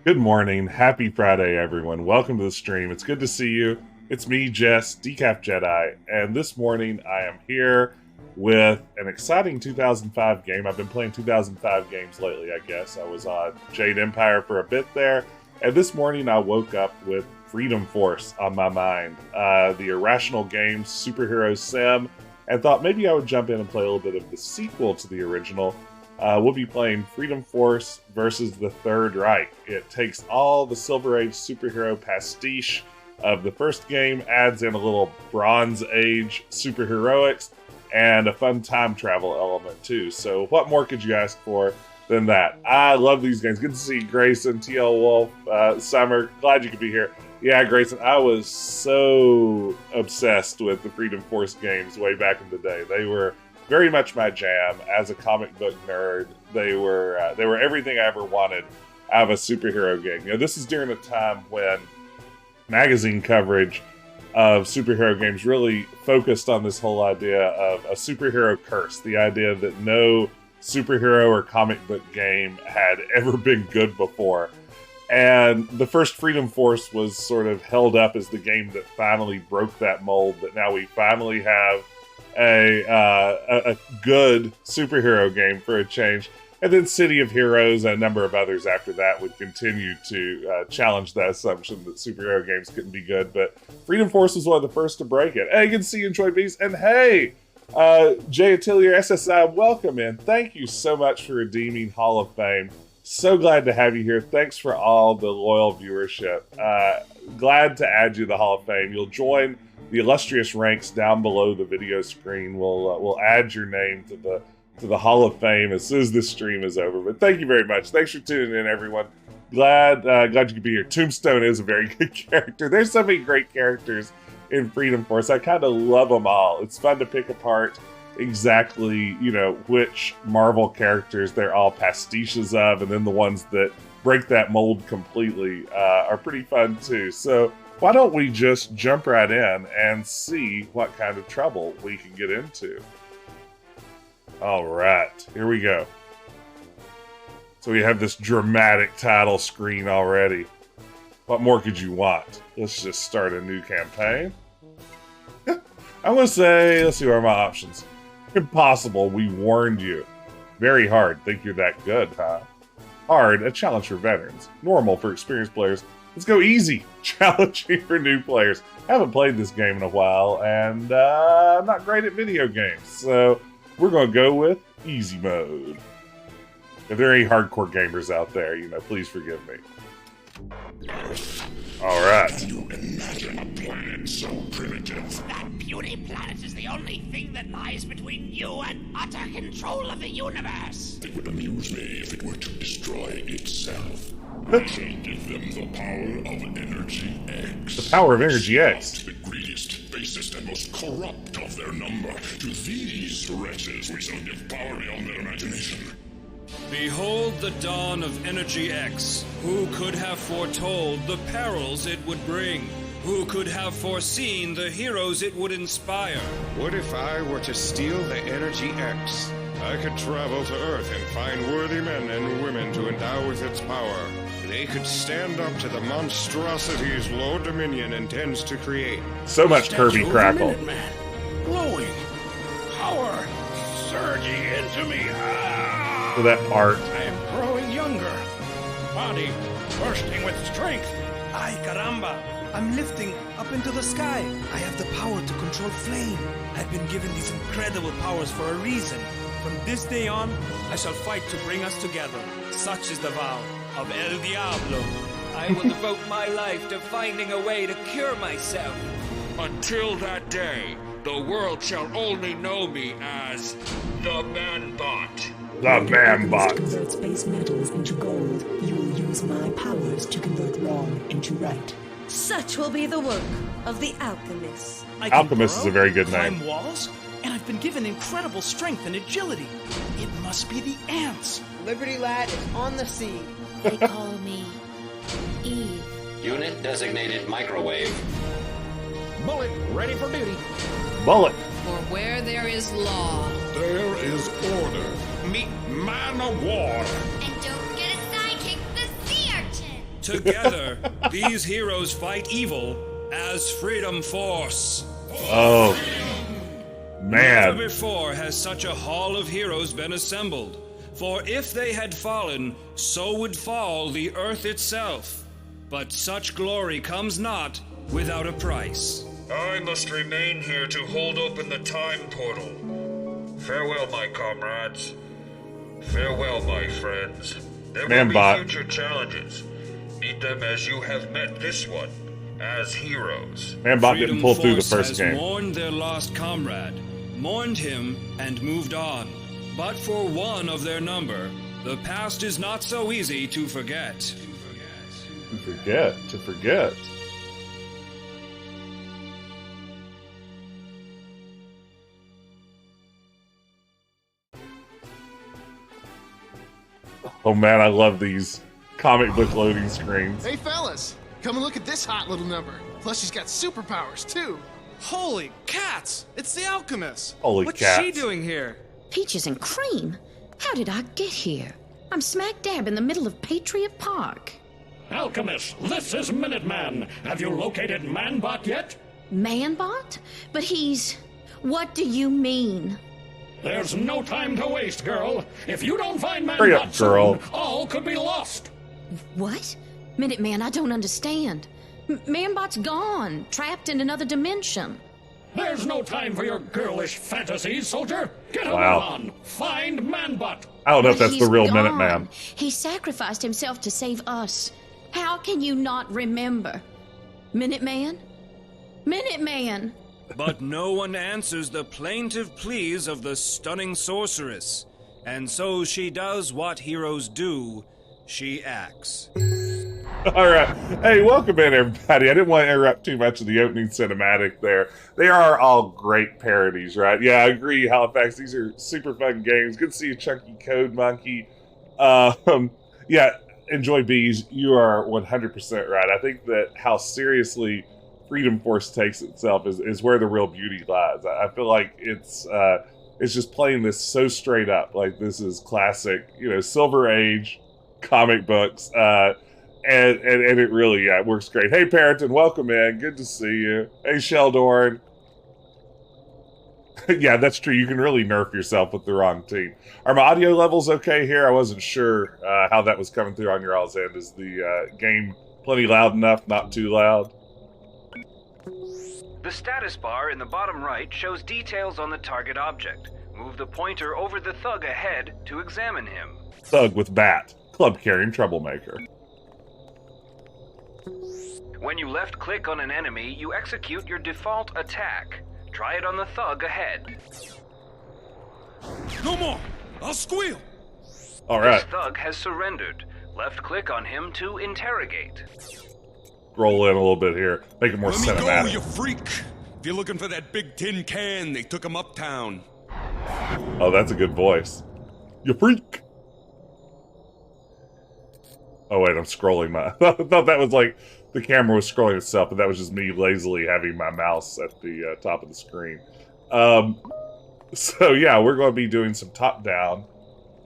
Good morning. Happy Friday, everyone. Welcome to the stream. It's good to see you. It's me, Jess, Decaf Jedi, and this morning I am here with an exciting 2005 game. I've been playing 2005 games lately, I guess. I was on Jade Empire for a bit there, and this morning I woke up with Freedom Force on my mind, the Irrational Games superhero sim, and thought maybe I would jump in and play a little bit of the sequel to the original. We'll be playing Freedom Force versus the Third Reich. It takes all the Silver Age superhero pastiche of the first game, adds in a little Bronze Age superheroics, and a fun time travel element too. So what more could you ask for than that? I love these games. Good to see Grayson, TL Wolf, Summer. Glad you could be here. Yeah, Grayson, I was so obsessed with the Freedom Force games way back in the day. They were very much my jam as a comic book nerd. They were everything I ever wanted out of a superhero game. You know, this is during a time when magazine coverage of superhero games really focused on this whole idea of a superhero curse, the idea that no superhero or comic book game had ever been good before. And the first Freedom Force was sort of held up as the game that finally broke that mold, that now we finally have a good superhero game for a change. And then City of Heroes and a number of others after that would continue to challenge that assumption that superhero games couldn't be good. But Freedom Force was one of the first to break it. Hey, good to see you, Enjoy Beast. And hey, Jay Atelier SSI, welcome in. Thank you so much for redeeming Hall of Fame. So glad to have you here. Thanks for all the loyal viewership. Glad to add you to the Hall of Fame. You'll join the illustrious ranks down below the video screen. We'll add your name to the Hall of Fame as soon as this stream is over. But thank you very much. Thanks for tuning in, everyone. Glad you could be here. Tombstone is a very good character. There's so many great characters in Freedom Force. I kind of love them all. It's fun to pick apart exactly, you know, which Marvel characters they're all pastiches of, and then the ones that break that mold completely are pretty fun too. So why don't we just jump right in and see what kind of trouble we can get into. All right, here we go. So we have this dramatic title screen already. What more could you want? Let's just start a new campaign. I'm going to say, let's see what are my options. Impossible, we warned you. Very hard, think you're that good, huh? Hard, a challenge for veterans. Normal for experienced players. Let's go easy, challenging for new players. I haven't played this game in a while, and I'm not great at video games, so we're going to go with easy mode. If there are any hardcore gamers out there, you know, please forgive me. All right. Can you imagine a planet so primitive? That beauty planet is the only thing that lies between you and utter control of the universe. It would amuse me if it were to destroy itself. I shall give them the power of Energy X. The power of Energy X. The greediest, basest, and most corrupt of their number. To these wretches we shall give power beyond their imagination. Behold the dawn of Energy X. Who could have foretold the perils it would bring? Who could have foreseen the heroes it would inspire? What if I were to steal the Energy X? I could travel to Earth and find worthy men and women to endow with its power. They could stand up to the monstrosities Low Dominion intends to create. So much Kirby Crackle. Minuteman, glowing, power surging into me. For that art. I am growing younger, body bursting with strength. Ay, caramba! I'm lifting up into the sky. I have the power to control flame. I've been given these incredible powers for a reason. From this day on, I shall fight to bring us together. Such is the vow of El Diablo. I will devote my life to finding a way to cure myself. Until that day, the world shall only know me as the Man-Bot. The Man-Bot. Converts base metals into gold. You will use my powers to convert wrong into right. Such will be the work of the Alchemiss. I can Alchemist is burrow, a very good name. climb walls, and I've been given incredible strength and agility. It must be the ants. Liberty Lad is on the scene. They call me Eve. Unit designated microwave. Bullet ready for duty. Bullet. For where there is law, There is order. Meet Man of War. And don't forget a sidekick, the sea urchin. Together, these heroes fight evil as Freedom Force. Oh. Never Man. before has such a hall of heroes been assembled. For if they had fallen, so would fall the earth itself. But such glory comes not without a price. I must remain here to hold open the time portal. Farewell, my comrades. Farewell, my friends. There will Man-Bot. be future challenges. Meet them as you have met this one, as heroes. Man-Bot didn't Freedom pull through the Force first has game. mourned their lost comrade, mourned him, and moved on. But for one of their number, the past is not so easy to forget. To forget. Oh man, I love these comic book loading screens. Hey fellas, come and look at this hot little number. Plus she's got superpowers too. Holy cats! It's the Alchemist. Holy What's cats. she doing here? Peaches and cream? How did I get here? I'm smack dab in the middle of Patriot Park. Alchemist, this is Minuteman. Have you located Man-Bot yet? Man-bot? But he's... What do you mean? There's no time to waste, girl. If you don't find Hurry up, Man-Bot girl. soon, all could be lost. What? Minuteman, I don't understand. Man-bot's gone, trapped in another dimension. There's no time for your girlish fantasies, soldier. Get Wow. on. Find Man-Bot. I don't know if But that's the he's real gone. Minuteman. He sacrificed himself to save us. How can you not remember? Minuteman? Minuteman! But no one answers the plaintive pleas of the stunning sorceress. And so she does what heroes do. She acts. All right. Hey, welcome in, everybody. I didn't want to interrupt too much of the opening cinematic there. They are all great parodies, right? Yeah, I agree, Halifax. These are super fun games. Good to see you, Chunky Code Monkey. Yeah, enjoy bees. You are 100% right. I think that how seriously Freedom Force takes itself is where the real beauty lies. I feel like it's just playing this so straight up. Like, this is classic, Silver Age comic books. And it really, it works great. Hey, Parrington, welcome in. Good to see you. Hey, Sheldorn. Yeah, that's true. You can really nerf yourself with the wrong team. Are my audio levels okay here? I wasn't sure how that was coming through on your all's end. Is the game plenty loud enough, not too loud? The status bar in the bottom right shows details on the target object. Move the pointer over the thug ahead to examine him. Thug with bat. Club-carrying troublemaker. When you left-click on an enemy, you execute your default attack. Try it on the thug ahead. No more! I'll squeal! All right. This thug has surrendered. Left-click on him to interrogate. Roll in a little bit here. Make it more Let me cinematic. go, you freak! If you're looking for that big tin can, they took him uptown. Oh, that's a good voice. You freak! Oh, wait, I'm scrolling my... I thought that was like the camera was scrolling itself, but that was just me lazily having my mouse at the top of the screen. So, yeah, we're going to be doing some top-down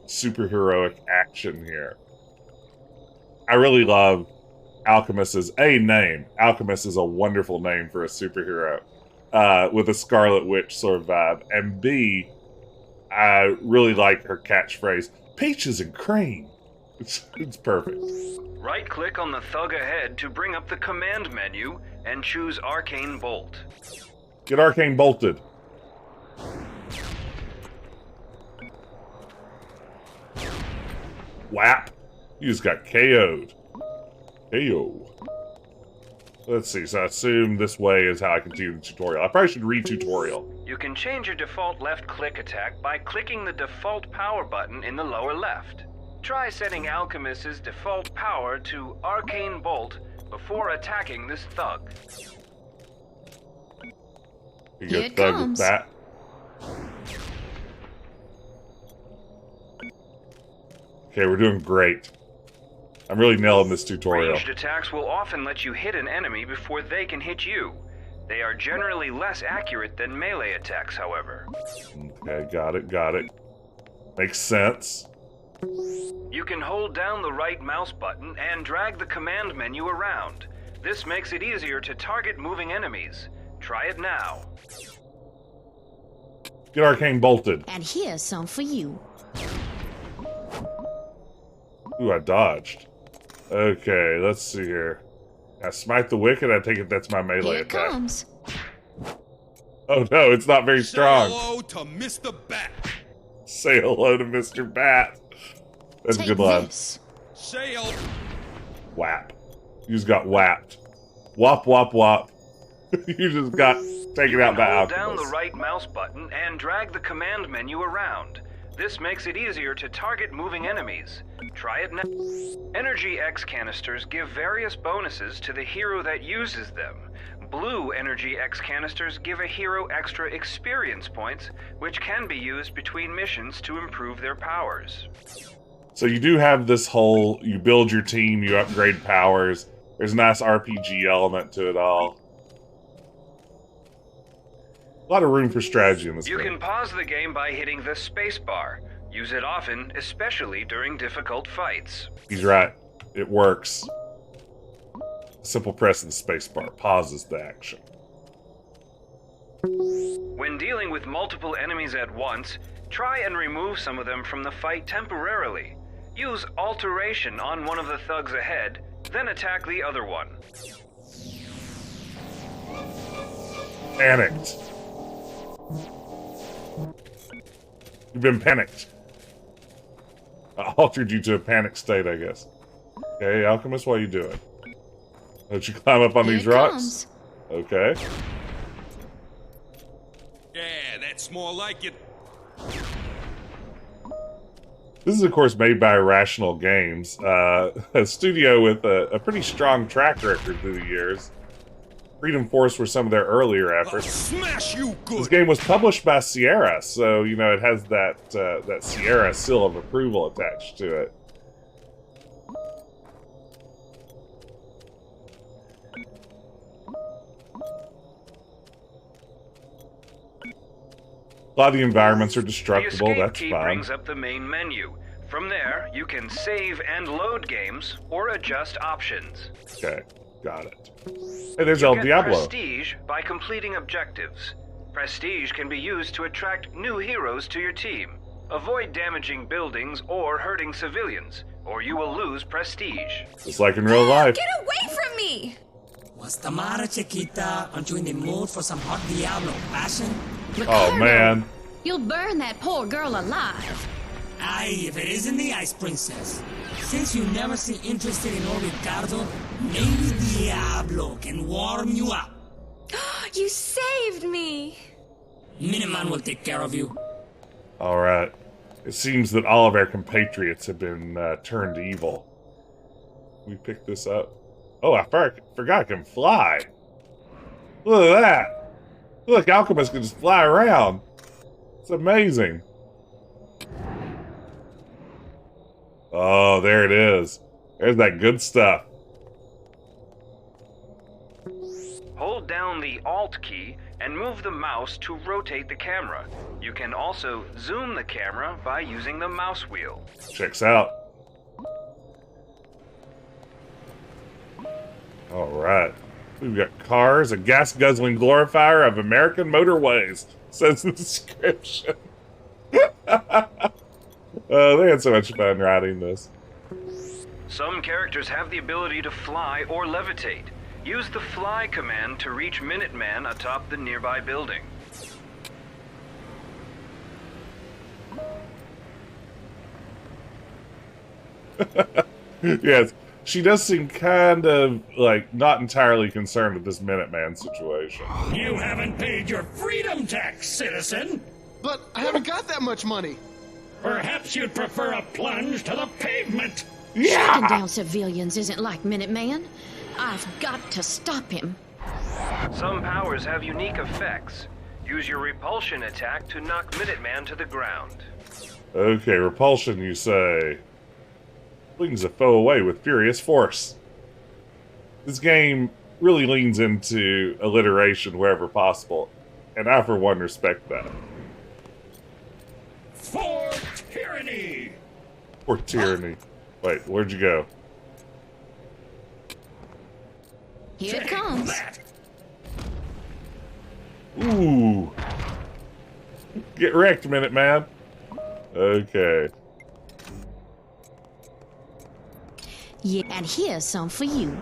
superheroic action here. I really love Alchemist's name. Alchemist is a wonderful name for a superhero with a Scarlet Witch sort of vibe. And B, I really like her catchphrase, peaches and cream. It's perfect. Right-click on the thug ahead to bring up the command menu and choose Arcane Bolt. Get Arcane Bolted. Whap. You just got KO'd. KO. Let's see, so I assume this way is how I continue the tutorial. I probably should read tutorial. You can change your default left-click attack by clicking the default power button in the lower left. Try setting Alchemist's default power to Arcane Bolt before attacking this thug. You get thug with that. Okay, we're doing great. I'm really nailing this tutorial. Ranged attacks will often let you hit an enemy before they can hit you. They are generally less accurate than melee attacks, however. Okay, got it, got it. Makes sense. You can hold down the right mouse button and drag the command menu around. This makes it easier to target moving enemies. Try it now. Get arcane bolted. And here's some for you. Ooh, I dodged. Okay, let's see here. I smite the wicked, I take it that's my melee Here attack. it comes. Oh no, it's not very strong. Say hello to Mr. Bat. Say hello to Mr. Bat. That's Take a good line. this. Say hello. Whap. You just got whapped. Whop, whop, whop. You just got taken out by Hold down Alchemiss. the right mouse button and drag the command menu around. This makes it easier to target moving enemies. Try it now. Energy X canisters give various bonuses to the hero that uses them. Blue Energy X canisters give a hero extra experience points, which can be used between missions to improve their powers. So you do have this whole, you build your team, you upgrade powers. There's a nice RPG element to it all. A lot of room for strategy in this You game. can pause the game by hitting the spacebar. Use it often, especially during difficult fights. He's right. It works. Simple press of the spacebar pauses the action. When dealing with multiple enemies at once, try and remove some of them from the fight temporarily. Use alteration on one of the thugs ahead, then attack the other one. Panicked. You've been panicked. I altered you to a panic state, I guess. Okay, Alchemist, what are you doing? Don't you climb up on Here these it rocks? comes. Okay. Yeah, that's more like it. This is, of course, made by Irrational Games, a studio with a pretty strong track record through the years. Freedom Force were some of their earlier efforts. Smash you good. This game was published by Sierra, so, you know, it has that, that Sierra seal of approval attached to it. A lot of the environments are destructible, The escape that's key fine. brings up the main menu. From there, you can save and load games or adjust options. Okay, got it. Hey, there's You El get Diablo. prestige by completing objectives. Prestige can be used to attract new heroes to your team. Avoid damaging buildings or hurting civilians, or you will lose prestige. Just like in real life. Get away from me! What's the matter, Chiquita? Aren't you in the mood for some hot Diablo passion? Oh, man. You'll burn that poor girl alive. Aye, if it isn't the Ice Princess. Since you never seem interested in old Ricardo, maybe Diablo can warm you up. You saved me! Minuteman will take care of you. Alright. It seems that all of our compatriots have been turned evil. We pick this up. Oh, I forgot I can fly. Look at that. Look, Alchemiss can just fly around. It's amazing. Oh, there it is. There's that good stuff. Hold down the Alt key and move the mouse to rotate the camera. You can also zoom the camera by using the mouse wheel. Checks out. Alright. We've got cars, a gas-guzzling glorifier of American motorways, says the description. They had so much fun writing this. Some characters have the ability to fly or levitate. Use the fly command to reach Minuteman atop the nearby building. Yes, she does seem kind of, like, not entirely concerned with this Minuteman situation. You haven't paid your freedom tax, citizen! But I haven't got that much money. Perhaps you'd prefer a plunge to the pavement. Shooting down civilians isn't like Minuteman. I've got to stop him. Some powers have unique effects. Use your repulsion attack to knock Minuteman to the ground. Okay, repulsion, you say. Flings a foe away with furious force. This game really leans into alliteration wherever possible, and I, for one, respect that. For tyranny! For tyranny. Wait, where'd you go? Here it comes. Ooh. Get wrecked, Minuteman. Okay. Yeah, and here's some for you.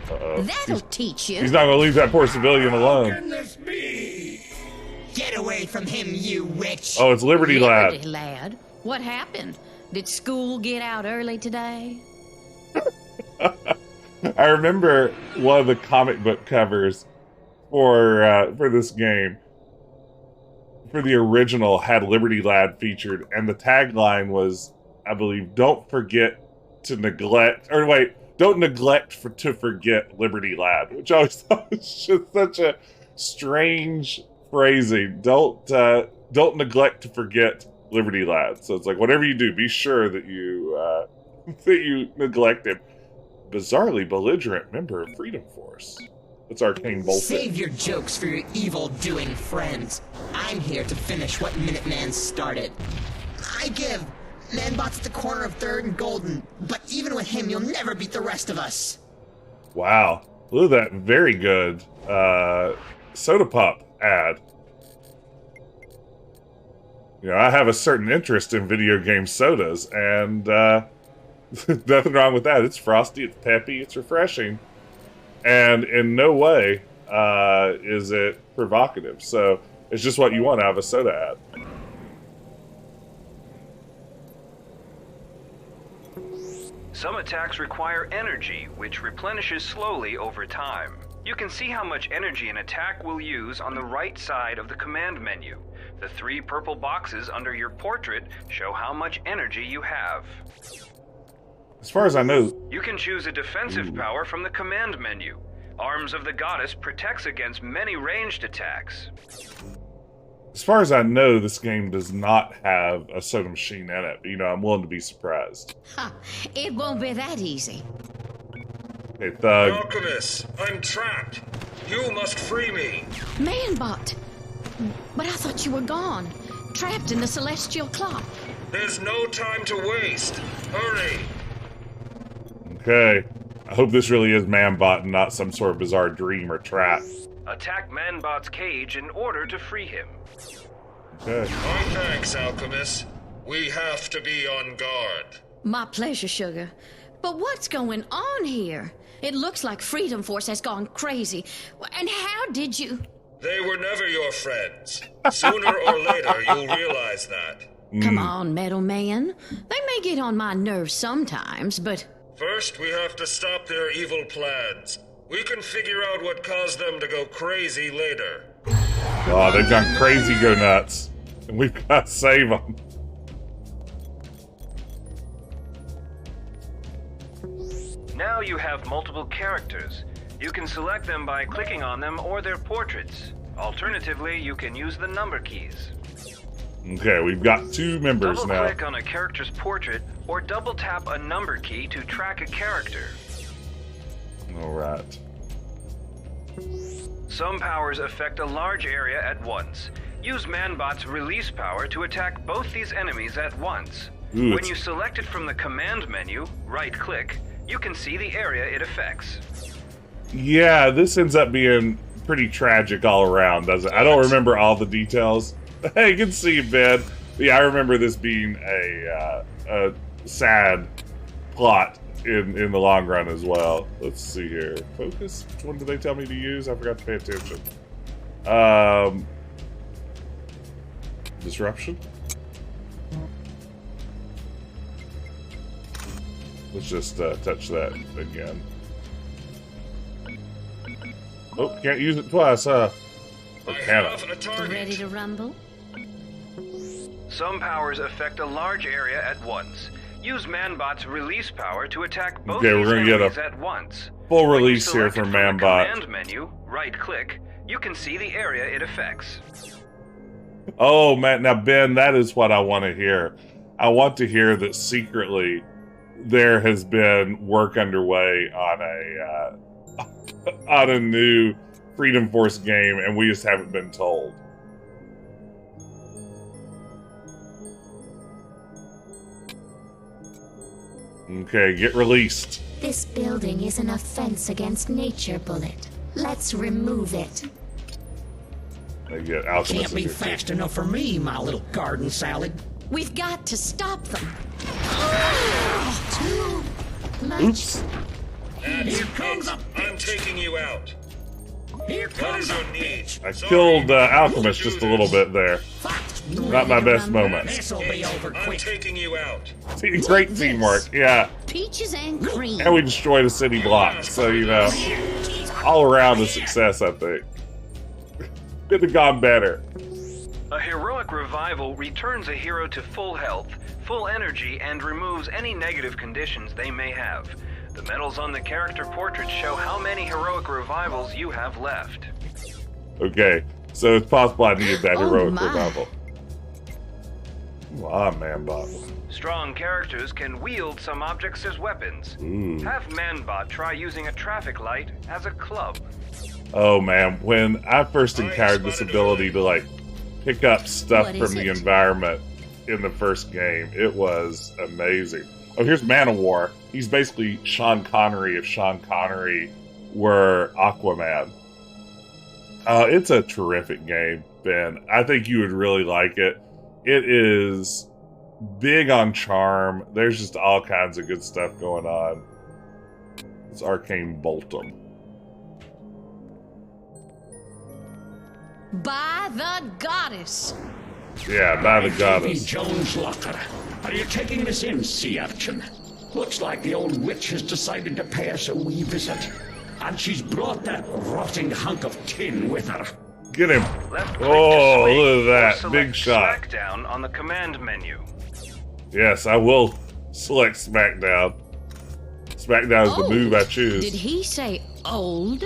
Uh-oh. That'll teach you. He's not gonna leave that poor civilian alone. How can this be? Get away from him, you witch! Oh, it's Liberty Lad. Liberty Lad? What happened? Did school get out early today? I remember one of the comic book covers for this game, for the original, had Liberty Lad featured, and the tagline was, I believe, "Don't forget to neglect," or wait, "Don't neglect to forget Liberty Lad," which I always thought was just such a strange phrasing. Don't neglect to forget Liberty Lad. So it's like, whatever you do, be sure that you that you neglect him. Bizarrely belligerent member of Freedom Force. It's arcane bullshit. Save your jokes for your evil-doing friends. I'm here to finish what Minuteman started. I give. Manbot's at the corner of 3rd and Golden, but even with him, you'll never beat the rest of us. Wow. Look at that very good soda pop ad. You know, I have a certain interest in video game sodas, and nothing wrong with that. It's frosty, it's peppy, it's refreshing. And in no way is it provocative. So it's just what you want out of a soda ad. Some attacks require energy, which replenishes slowly over time. You can see how much energy an attack will use on the right side of the command menu. The 3 purple boxes under your portrait show how much energy you have. As far as I know... You can choose a defensive power from the command menu. Arms of the Goddess protects against many ranged attacks. As far as I know, this game does not have a soda machine in it. But, you know, I'm willing to be surprised. Ha! It won't be that easy. Hey, Thug. Alchemiss, I'm trapped. You must free me. Manbot! But I thought you were gone. Trapped in the celestial clock. There's no time to waste. Hurry. Okay. I hope this really is Manbot and not some sort of bizarre dream or trap. Attack Manbot's cage in order to free him. Okay. My thanks, Alchemiss. We have to be on guard. My pleasure, Sugar. But what's going on here? It looks like Freedom Force has gone crazy. And how did you... They were never your friends. Sooner or later, you'll realize that. Come on, Metal Man. They may get on my nerves sometimes, but... First, we have to stop their evil plans. We can figure out what caused them to go crazy later. Oh, they've gone crazy, go nuts. And we've got to save them. Now you have multiple characters. You can select them by clicking on them or their portraits. Alternatively, you can use the number keys. Okay, we've got 2 members now. Double-click on a character's portrait or double-tap a number key to track a character. Alright. Some powers affect a large area at once. Use Manbot's release power to attack both these enemies at once. Ooh, when you select it from the command menu, right-click, you can see the area it affects. Yeah, this ends up being pretty tragic all around, doesn't it? I don't remember all the details. Hey, good to see you, Ben. But yeah, I remember this being a sad plot in the long run as well. Let's see here. Focus? Which one did they tell me to use? I forgot to pay attention. Disruption? Let's just touch that again. Oh, can't use it twice, huh? Or can I? Ready to rumble? Some powers affect a large area at once. Use Manbot's release power to attack both Okay, we're gonna get enemies a at once. full release here from Manbot. Command menu, right-click. You can see the area it affects. Oh man, now Ben, that is what I want to hear. I want to hear that secretly there has been work underway on a new Freedom Force game, and we just haven't been told. Okay, get released. This building is an offense against nature, Bullet. Let's remove it. They get Alchemiss. Can't be fast enough for me, my little garden salad. We've got to stop them. Too much. Oops. Here comes up. I'm taking you out. Here comes your need. I killed Alchemiss just a little bit there. Not my best moment. This'll be over quick. I'm taking you out. See, great teamwork, yeah. Peaches and cream. And we destroyed a city block, so you know, all around a success, I think. Could have gone better. A heroic revival returns a hero to full health, full energy, and removes any negative conditions they may have. The medals on the character portraits show how many heroic revivals you have left. Okay, so it's possible I needed that heroic my. revival. Come on, Manbot. Strong characters can wield some objects as weapons. Ooh. Have Manbot try using a traffic light as a club. Oh man, when I first encountered this ability to like pick up stuff from the environment in the first game, it was amazing. Oh, here's Man-O-War. He's basically Sean Connery if Sean Connery were Aquaman. It's a terrific game, Ben. I think you would really like it. It is big on charm. There's just all kinds of good stuff going on. It's Arcane Boltum. By the goddess. Yeah, by the goddess. Jones Locker. Are you taking this in, sea urchin? Looks like the old witch has decided to pay us a wee visit. And she's brought that rotting hunk of tin with her. Get him. Oh, look at that. Big shot. Smackdown on the command menu. Yes, I will select Smackdown. Smackdown is the move I choose. Did he say old?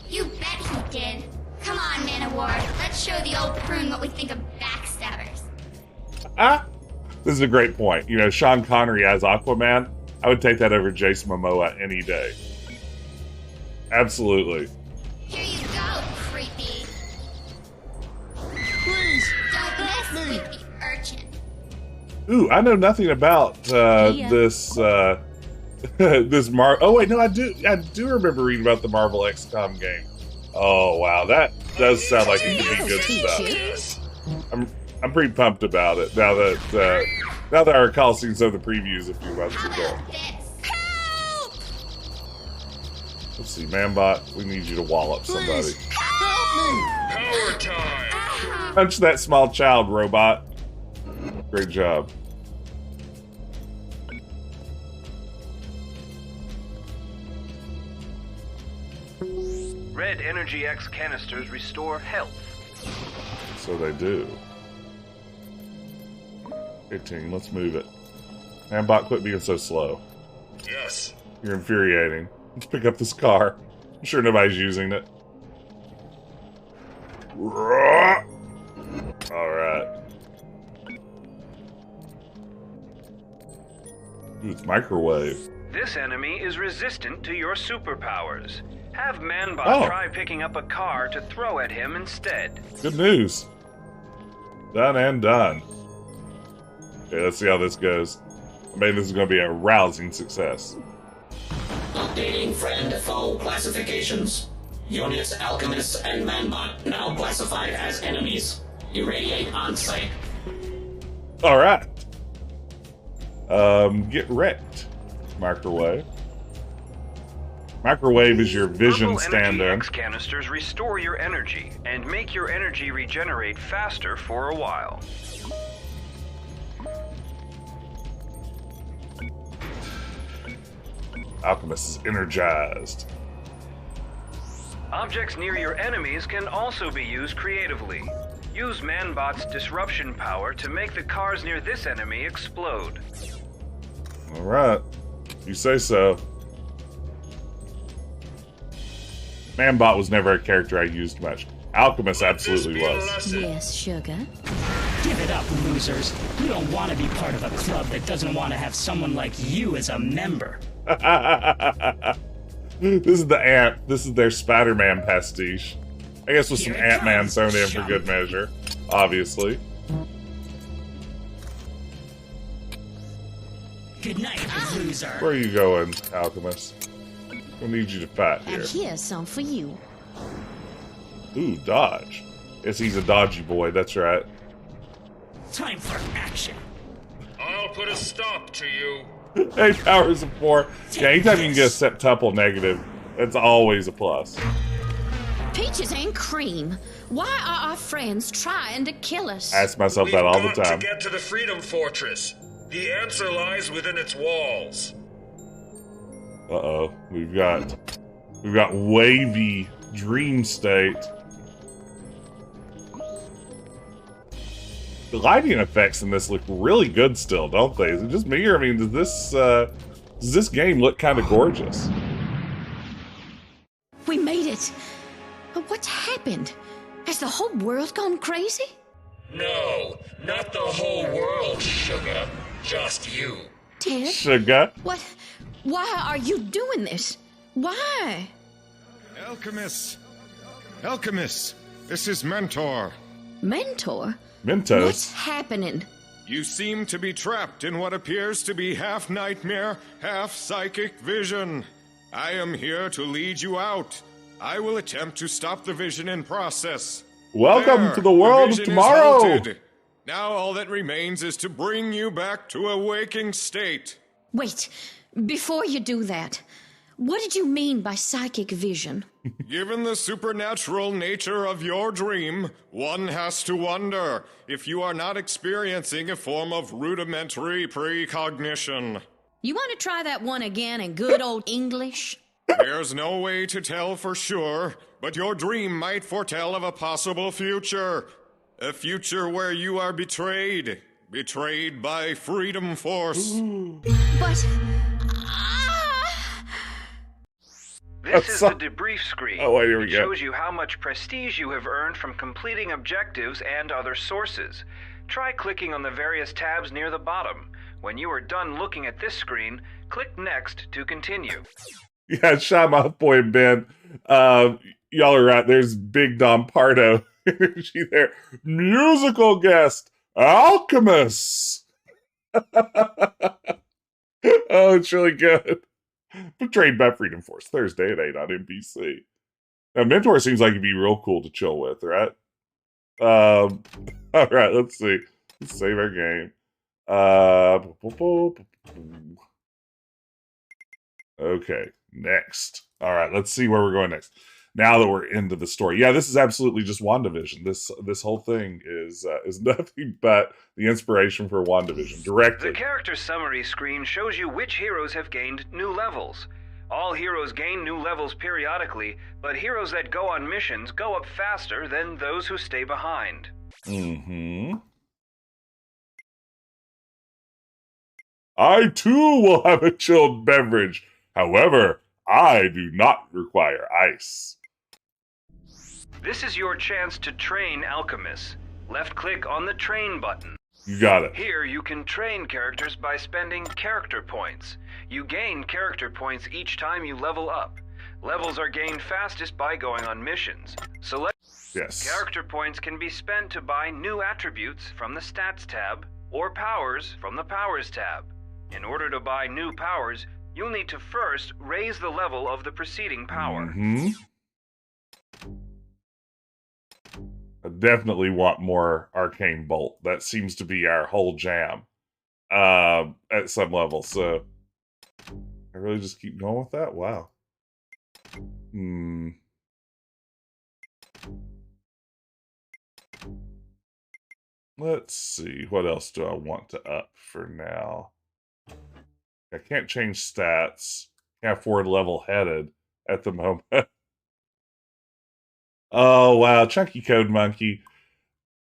You bet he did. Come on, Man-O-War. Let's show the old prune what we think of backstabbers. This is a great point. You know, Sean Connery as Aquaman, I would take that over Jason Momoa any day. Absolutely. Here you go, creepy. Please, Don't mess with the urchin. Ooh, I know nothing about this. This Oh wait, no, I do remember reading about the Marvel XCOM game. Oh wow, that does sound like it could be good stuff. I'm pretty pumped about it now that I recall seeing some of the previews a few months ago. Let's see, Manbot, we need you to wallop somebody. Power time! Punch that small child, robot. Great job. Red Energy X canisters restore health. So they do. 18, let's move it. Manbot, quit being so slow. Yes. You're infuriating. Let's pick up this car. I'm sure nobody's using it. Alright. Ooh, it's microwave. This enemy is resistant to your superpowers. Have Manbot try picking up a car to throw at him instead. Good news. Done and done. Okay, let's see how this goes. I mean, this is going to be a rousing success. Updating friend-foe classifications. Units Alchemiss and Manbot now classified as enemies. Irradiate on sight. Alright. Get wrecked. Microwave. Microwave is your vision stand-in. X canisters restore your energy and make your energy regenerate faster for a while. Alchemiss is energized. Objects near your enemies can also be used creatively. Use Manbot's disruption power to make the cars near this enemy explode. Alright. You say so. Manbot was never a character I used much. Alchemist absolutely was. Yes, Sugah. Give it up, losers. You don't want to be part of a club that doesn't want to have someone like you as a member. This is the Ant. This is their Spider-Man pastiche. I guess with some Ant-Man thrown in for good measure, obviously. Good night, loser. Where are you going, Alchemist? I need you to fight here. And here's some for you. Ooh, dodge. Yes, he's a dodgy boy, that's right. Time for action. I'll put a stop to you. 8 powers of 4. Yeah, anytime you can get a septuple negative, that's always a plus. Peaches and cream. Why are our friends trying to kill us? I ask myself that all the time. We've got to get to the Freedom Fortress. The answer lies within its walls. Uh-oh. We've got wavy dream state. The lighting effects in this look really good still, don't they? Is it just me, or I mean, does this game look kind of gorgeous? We made it. But what's happened? Has the whole world gone crazy? No, not the whole world, Sugah. Just you. Ted? Sugah? What? Why are you doing this? Why? Alchemiss! Alchemiss! This is Mentor. Mentor? Mentos? What's happening? You seem to be trapped in what appears to be half nightmare, half psychic vision. I am here to lead you out. I will attempt to stop the vision in process. Welcome There, to the world the of vision tomorrow! is halted. Now all that remains is to bring you back to a waking state. Wait, before you do that, what did you mean by psychic vision? Given the supernatural nature of your dream, one has to wonder if you are not experiencing a form of rudimentary precognition. You want to try that one again in good old English? There's no way to tell for sure, but your dream might foretell of a possible future. A future where you are betrayed. Betrayed by Freedom Force. But... This is the debrief screen. Oh, wait, here we It go. shows you how much prestige you have earned from completing objectives and other sources. Try clicking on the various tabs near the bottom. When you are done looking at this screen, click Next to continue. Yeah, shot my boy Ben. Y'all are right. There's Big Dom Pardo energy there. Musical guest, Alchemiss. Oh, it's really good. Betrayed by Freedom Force, Thursday at 8 on NBC. Now, Mentor seems like he'd be real cool to chill with, right? All right, let's see. Let's save our game. Okay, next. All right, let's see where we're going next. Now that we're into the story, yeah, this is absolutely just WandaVision. This whole thing is nothing but the inspiration for WandaVision. Directed. The character summary screen shows you which heroes have gained new levels. All heroes gain new levels periodically, but heroes that go on missions go up faster than those who stay behind. Mm-hmm. I too will have a chilled beverage. However, I do not require ice. This is your chance to train Alchemiss. Left-click on the train button. You got it. Here you can train characters by spending character points. You gain character points each time you level up. Levels are gained fastest by going on missions. Select character points can be spent to buy new attributes from the Stats tab or powers from the Powers tab. In order to buy new powers, you'll need to first raise the level of the preceding power. Mm-hmm. I definitely want more Arcane Bolt. That seems to be our whole jam at some level. So I really just keep going with that? Wow. Let's see. What else do I want to up for now? I can't change stats. can't afford level-headed at the moment. Oh, wow. Chunky Code Monkey.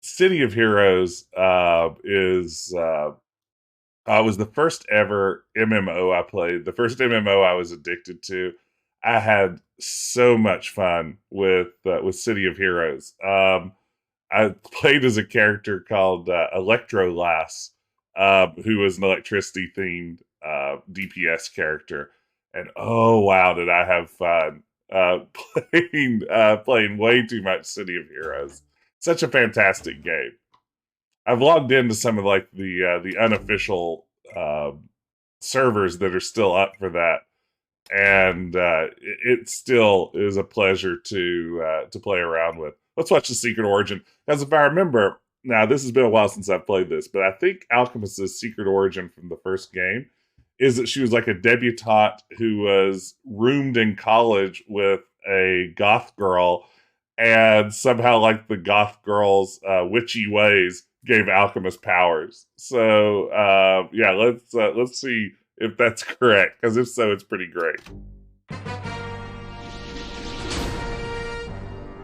City of Heroes was the first ever MMO I played. The first MMO I was addicted to. I had so much fun with City of Heroes. I played as a character called Electrolass, who was an electricity-themed DPS character. And oh, wow, did I have fun playing way too much City of Heroes. Such a fantastic game. I've logged into some of like the unofficial servers that are still up for that, and it still is a pleasure to play around with. Let's watch the Secret Origin, because if I remember, now this has been a while since I've played this, but I think Alchemist's secret origin from the first game is that she was like a debutante who was roomed in college with a goth girl, and somehow like the goth girl's witchy ways gave Alchemist powers. So yeah, let's see if that's correct, because if so, it's pretty great.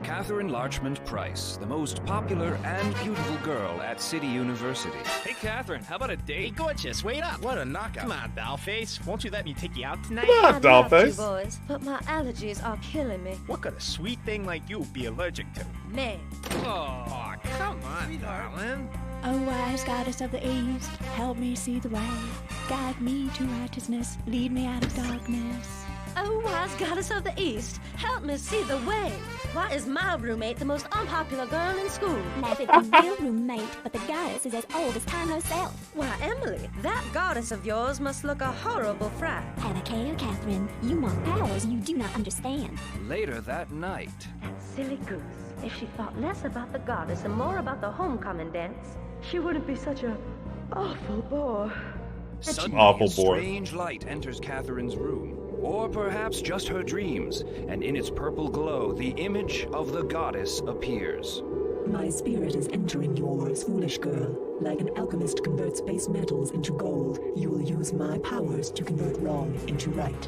Catherine Larchmont Price, the most popular and beautiful girl at City University. Hey, Catherine, how about a date? Hey, gorgeous, wait up. What a knockout. Come on, Dollface. Won't you let me take you out tonight? Come on, Dollface. You boys, but my allergies are killing me. What could a sweet thing like you be allergic to? Man. Oh, come on, darling. O wise goddess of the east, help me see the way. Guide me to righteousness, lead me out of darkness. Oh, wise goddess of the east, help me see the way. Why is my roommate the most unpopular girl in school? Laugh at the real roommate, but the goddess is as old as time herself. Why, Emily, that goddess of yours must look a horrible fright. Have a care, Catherine. You want powers you do not understand. Later that night. That silly goose. If she thought less about the goddess and more about the homecoming dance, she wouldn't be such a awful bore. Suddenly, awful a bore. strange light enters Catherine's room. Or perhaps just her dreams, and in its purple glow, the image of the goddess appears. My spirit is entering yours, foolish girl. Like an alchemist converts base metals into gold, you will use my powers to convert wrong into right.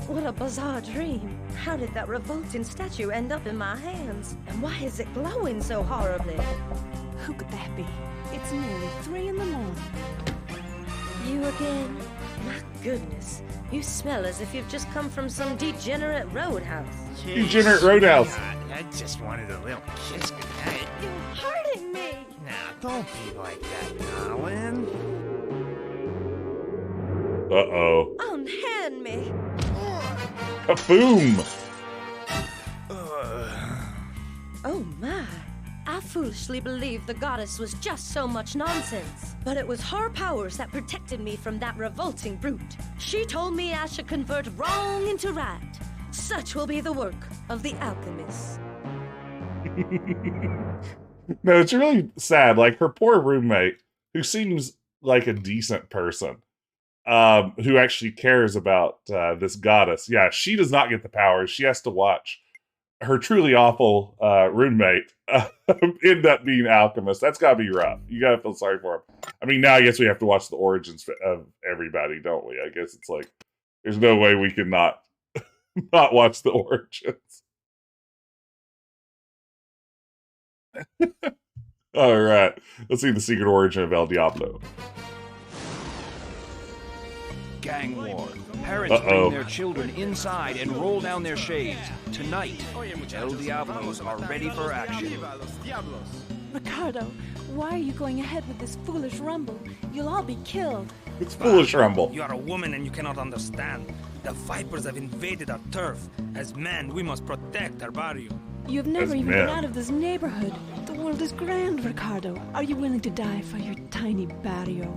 What a bizarre dream. How did that revolting statue end up in my hands? And why is it glowing so horribly? Who could that be? It's nearly 3 in the morning. You again? My goodness. You smell as if you've just come from some degenerate roadhouse. Degenerate roadhouse. I just wanted a little kiss goodnight. You're hurting me. Now, don't be like that, darling. Uh-oh. Unhand me. Kaboom! Oh my. I foolishly believed the goddess was just so much nonsense. But it was her powers that protected me from that revolting brute. She told me I should convert wrong into right. Such will be the work of the Alchemiss. No, it's really sad. Like, her poor roommate, who seems like a decent person, who actually cares about this goddess. Yeah, she does not get the powers. She has to watch her truly awful roommate end up being Alchemist. That's gotta be rough. You gotta feel sorry for him. I mean, now I guess we have to watch the origins of everybody, don't we? I guess it's like, there's no way we can not watch the origins. All right, let's see the secret origin of El Diablo. Gang war. Parents bring their children inside and roll down their shades. Tonight, El Diablos are ready for action. Ricardo, why are you going ahead with this foolish rumble? You'll all be killed. It's foolish rumble. You are a woman and you cannot understand. The vipers have invaded our turf. As men, we must protect our barrio. You've never even been out of this neighborhood. The world is grand, Ricardo. Are you willing to die for your tiny barrio?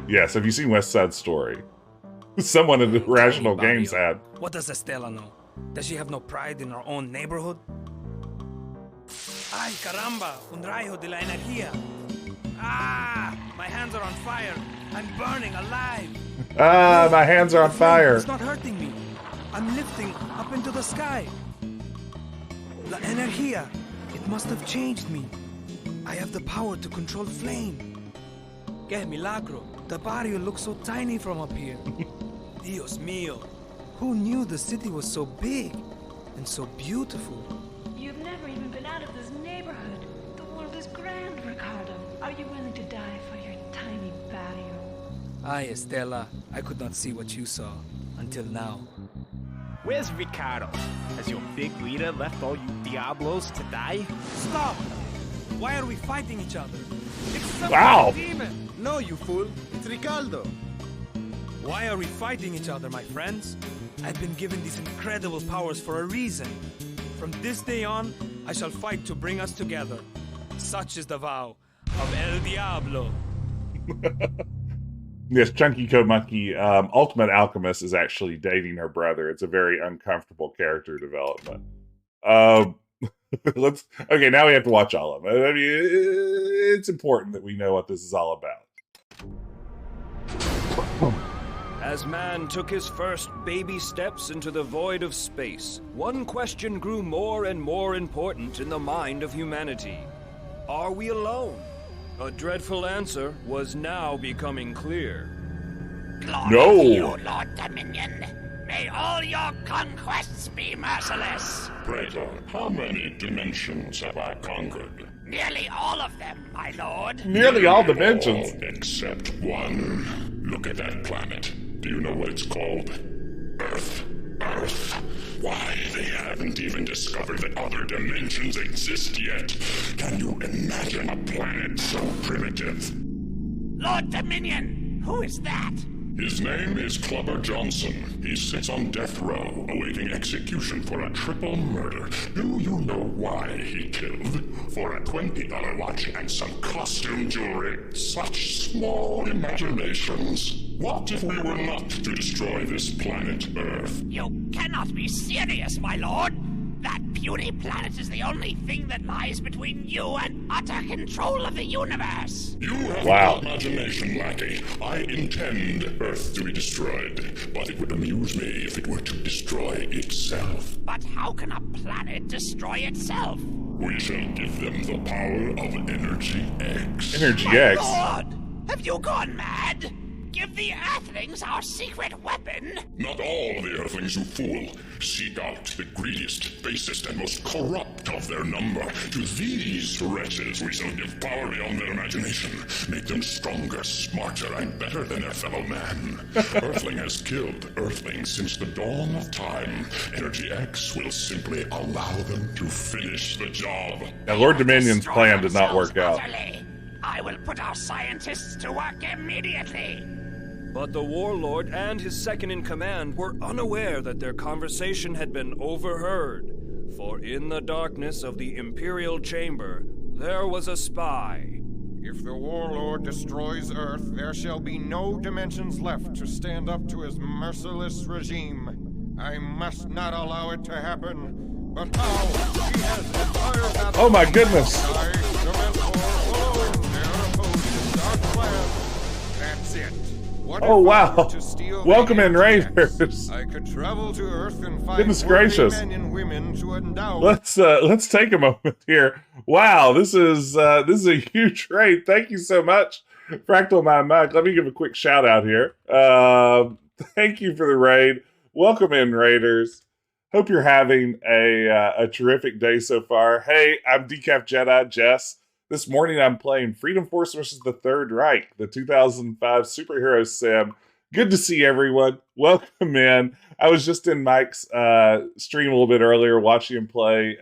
Yes, have you seen West Side Story? Someone in the Irrational Games had. What does Estela know? Does she have no pride in her own neighborhood? Ay, caramba, un rayo de la energía. Ah, my hands are on fire. I'm burning alive. Ah, my hands are on fire. It's not hurting me. I'm lifting up into the sky. La energía. It must have changed me. I have the power to control flame. Que milagro. The barrio looks so tiny from up here. Dios mío. Who knew the city was so big and so beautiful? You've never even been out of this neighborhood. The world is grand, Ricardo. Are you willing to die for your tiny barrio? Aye, Estela. I could not see what you saw until now. Where's Ricardo? Has your big leader left all you Diablos to die? Stop! Why are we fighting each other? It's some Wow. demon! No, you fool. It's Ricardo. Why are we fighting each other, my friends? I've been given these incredible powers for a reason. From this day on, I shall fight to bring us together. Such is the vow of El Diablo. Yes, Chunky Code Monkey, Ultimate Alchemist is actually dating her brother. It's a very uncomfortable character development. Okay, now we have to watch all of it. I mean, it's important that we know what this is all about. As man took his first baby steps into the void of space, one question grew more and more important in the mind of humanity. Are we alone? A dreadful answer was now becoming clear. Glory No. to you, Lord Dominion. May all your conquests be merciless. Praetor, how many dimensions have I conquered? Nearly all of them, my lord. Nearly all dimensions. All except one. Look at that planet. Do you know what it's called? Earth. Earth. Why, they haven't even discovered that other dimensions exist yet. Can you imagine a planet so primitive? Lord Dominion, who is that? His name is Clubber Johnson. He sits on death row, awaiting execution for a triple murder. Do you know why he killed? For a $20 watch and some costume jewelry. Such small imaginations. What if we were not to destroy this planet Earth? You cannot be serious, my lord. That puny planet is the only thing that lies between you and utter control of the universe. You have Wow. no imagination, lackey. I intend Earth to be destroyed, but it would amuse me if it were to destroy itself. But how can a planet destroy itself? We shall give them the power of Energy X. Energy My X. lord, have you gone mad? Give the Earthlings our secret weapon. Not all the Earthlings, you fool. Seek out the greediest, basest, and most corrupt of their number. To these wretches we shall give power beyond their imagination. Make them stronger, smarter, and better than their fellow man. Earthling has killed Earthlings since the dawn of time. Energy X will simply allow them to finish the job. Now, Lord Dominion's plan did not work out. Utterly. I will put our scientists to work immediately. But the warlord and his second-in-command were unaware that their conversation had been overheard. For in the darkness of the Imperial Chamber, there was a spy. If the warlord destroys Earth, there shall be no dimensions left to stand up to his merciless regime. I must not allow it to happen. But how? He has inspired that. Oh my goodness. That's it. What Oh if I wow. were to steal Welcome the in, Raiders. I could travel to Earth and find Goodness worthy gracious. men and women to endow. Let's take a moment here. Wow, this is a huge raid. Thank you so much, Fractal My Mike. Let me give a quick shout out here. Thank you for the raid. Welcome in, Raiders. Hope you're having a terrific day so far. Hey, I'm Decaf Jedi Jess. This morning I'm playing Freedom Force versus the Third Reich, the 2005 superhero sim. Good to see everyone. Welcome in. I was just in Mike's stream a little bit earlier watching him play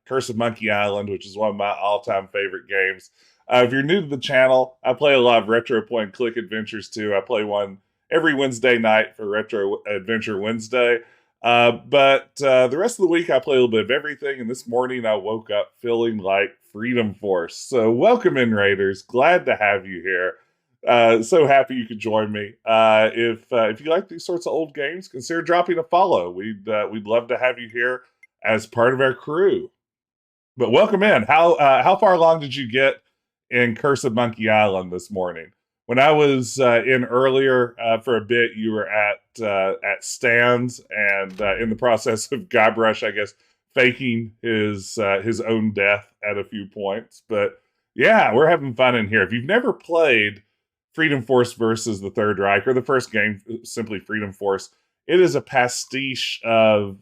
Curse of Monkey Island, which is one of my all-time favorite games. If you're new to the channel, I play a lot of Retro Point and Click Adventures too. I play one every Wednesday night for Retro Adventure Wednesday. But the rest of the week I play a little bit of everything, and this morning I woke up feeling like Freedom Force. So welcome in, Raiders. Glad to have you here. So happy you could join me. If you like these sorts of old games, consider dropping a follow. We'd love to have you here as part of our crew. But welcome in. How far along did you get in Curse of Monkey Island this morning? When I was in earlier for a bit, you were at Stan's and in the process of Guybrush, I guess, faking his own death at a few points. But yeah, we're having fun in here. If you've never played Freedom Force versus the Third Reich, or the first game, simply Freedom Force, It is a pastiche of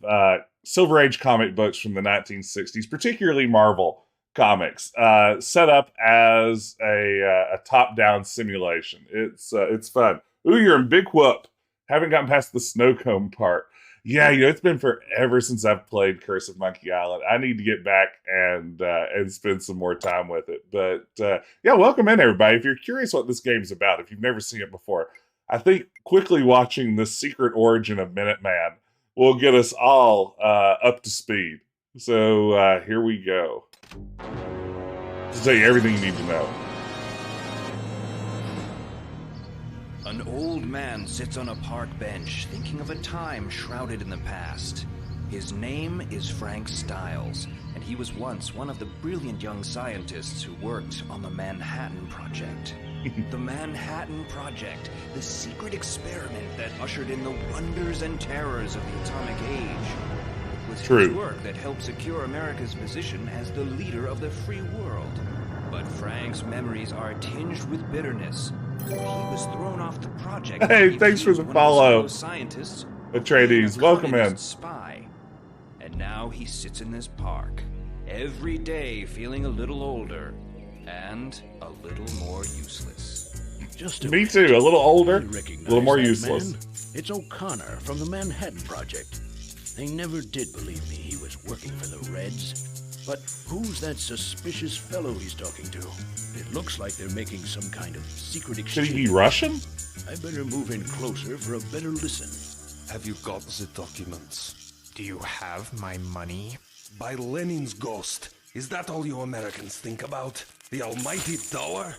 Silver Age comic books from the 1960s, particularly Marvel comics, set up as a top-down simulation. It's fun. Ooh, you're in Big Whoop. Haven't gotten past the snow cone part. Yeah, it's been forever since I've played Curse of Monkey Island. I need to get back and spend some more time with it. But yeah, welcome in, everybody. If you're curious what this game's about, if you've never seen it before, I think quickly watching the secret origin of Minuteman will get us all up to speed. So here we go. I'll tell you everything you need to know. An old man sits on a park bench, thinking of a time shrouded in the past. His name is Frank Stiles, and he was once one of the brilliant young scientists who worked on the Manhattan Project. The Manhattan Project, the secret experiment that ushered in the wonders and terrors of the atomic age. It was his work that helped secure America's position as the leader of the free world. But Frank's memories are tinged with bitterness. He was thrown off the project. Hey, thanks for the follow. Scientists, Atreides, welcome in. Spy. And now he sits in this park, every day feeling a little older and a little more useless. Me too, a little older, a little more useless. Man? It's O'Connor from the Manhattan Project. They never did believe me he was working for the Reds. But who's that suspicious fellow he's talking to? It looks like they're making some kind of secret exchange. Should he be Russian? I better move in closer for a better listen. Have you got the documents? Do you have my money? By Lenin's ghost. Is that all you Americans think about? The almighty dollar?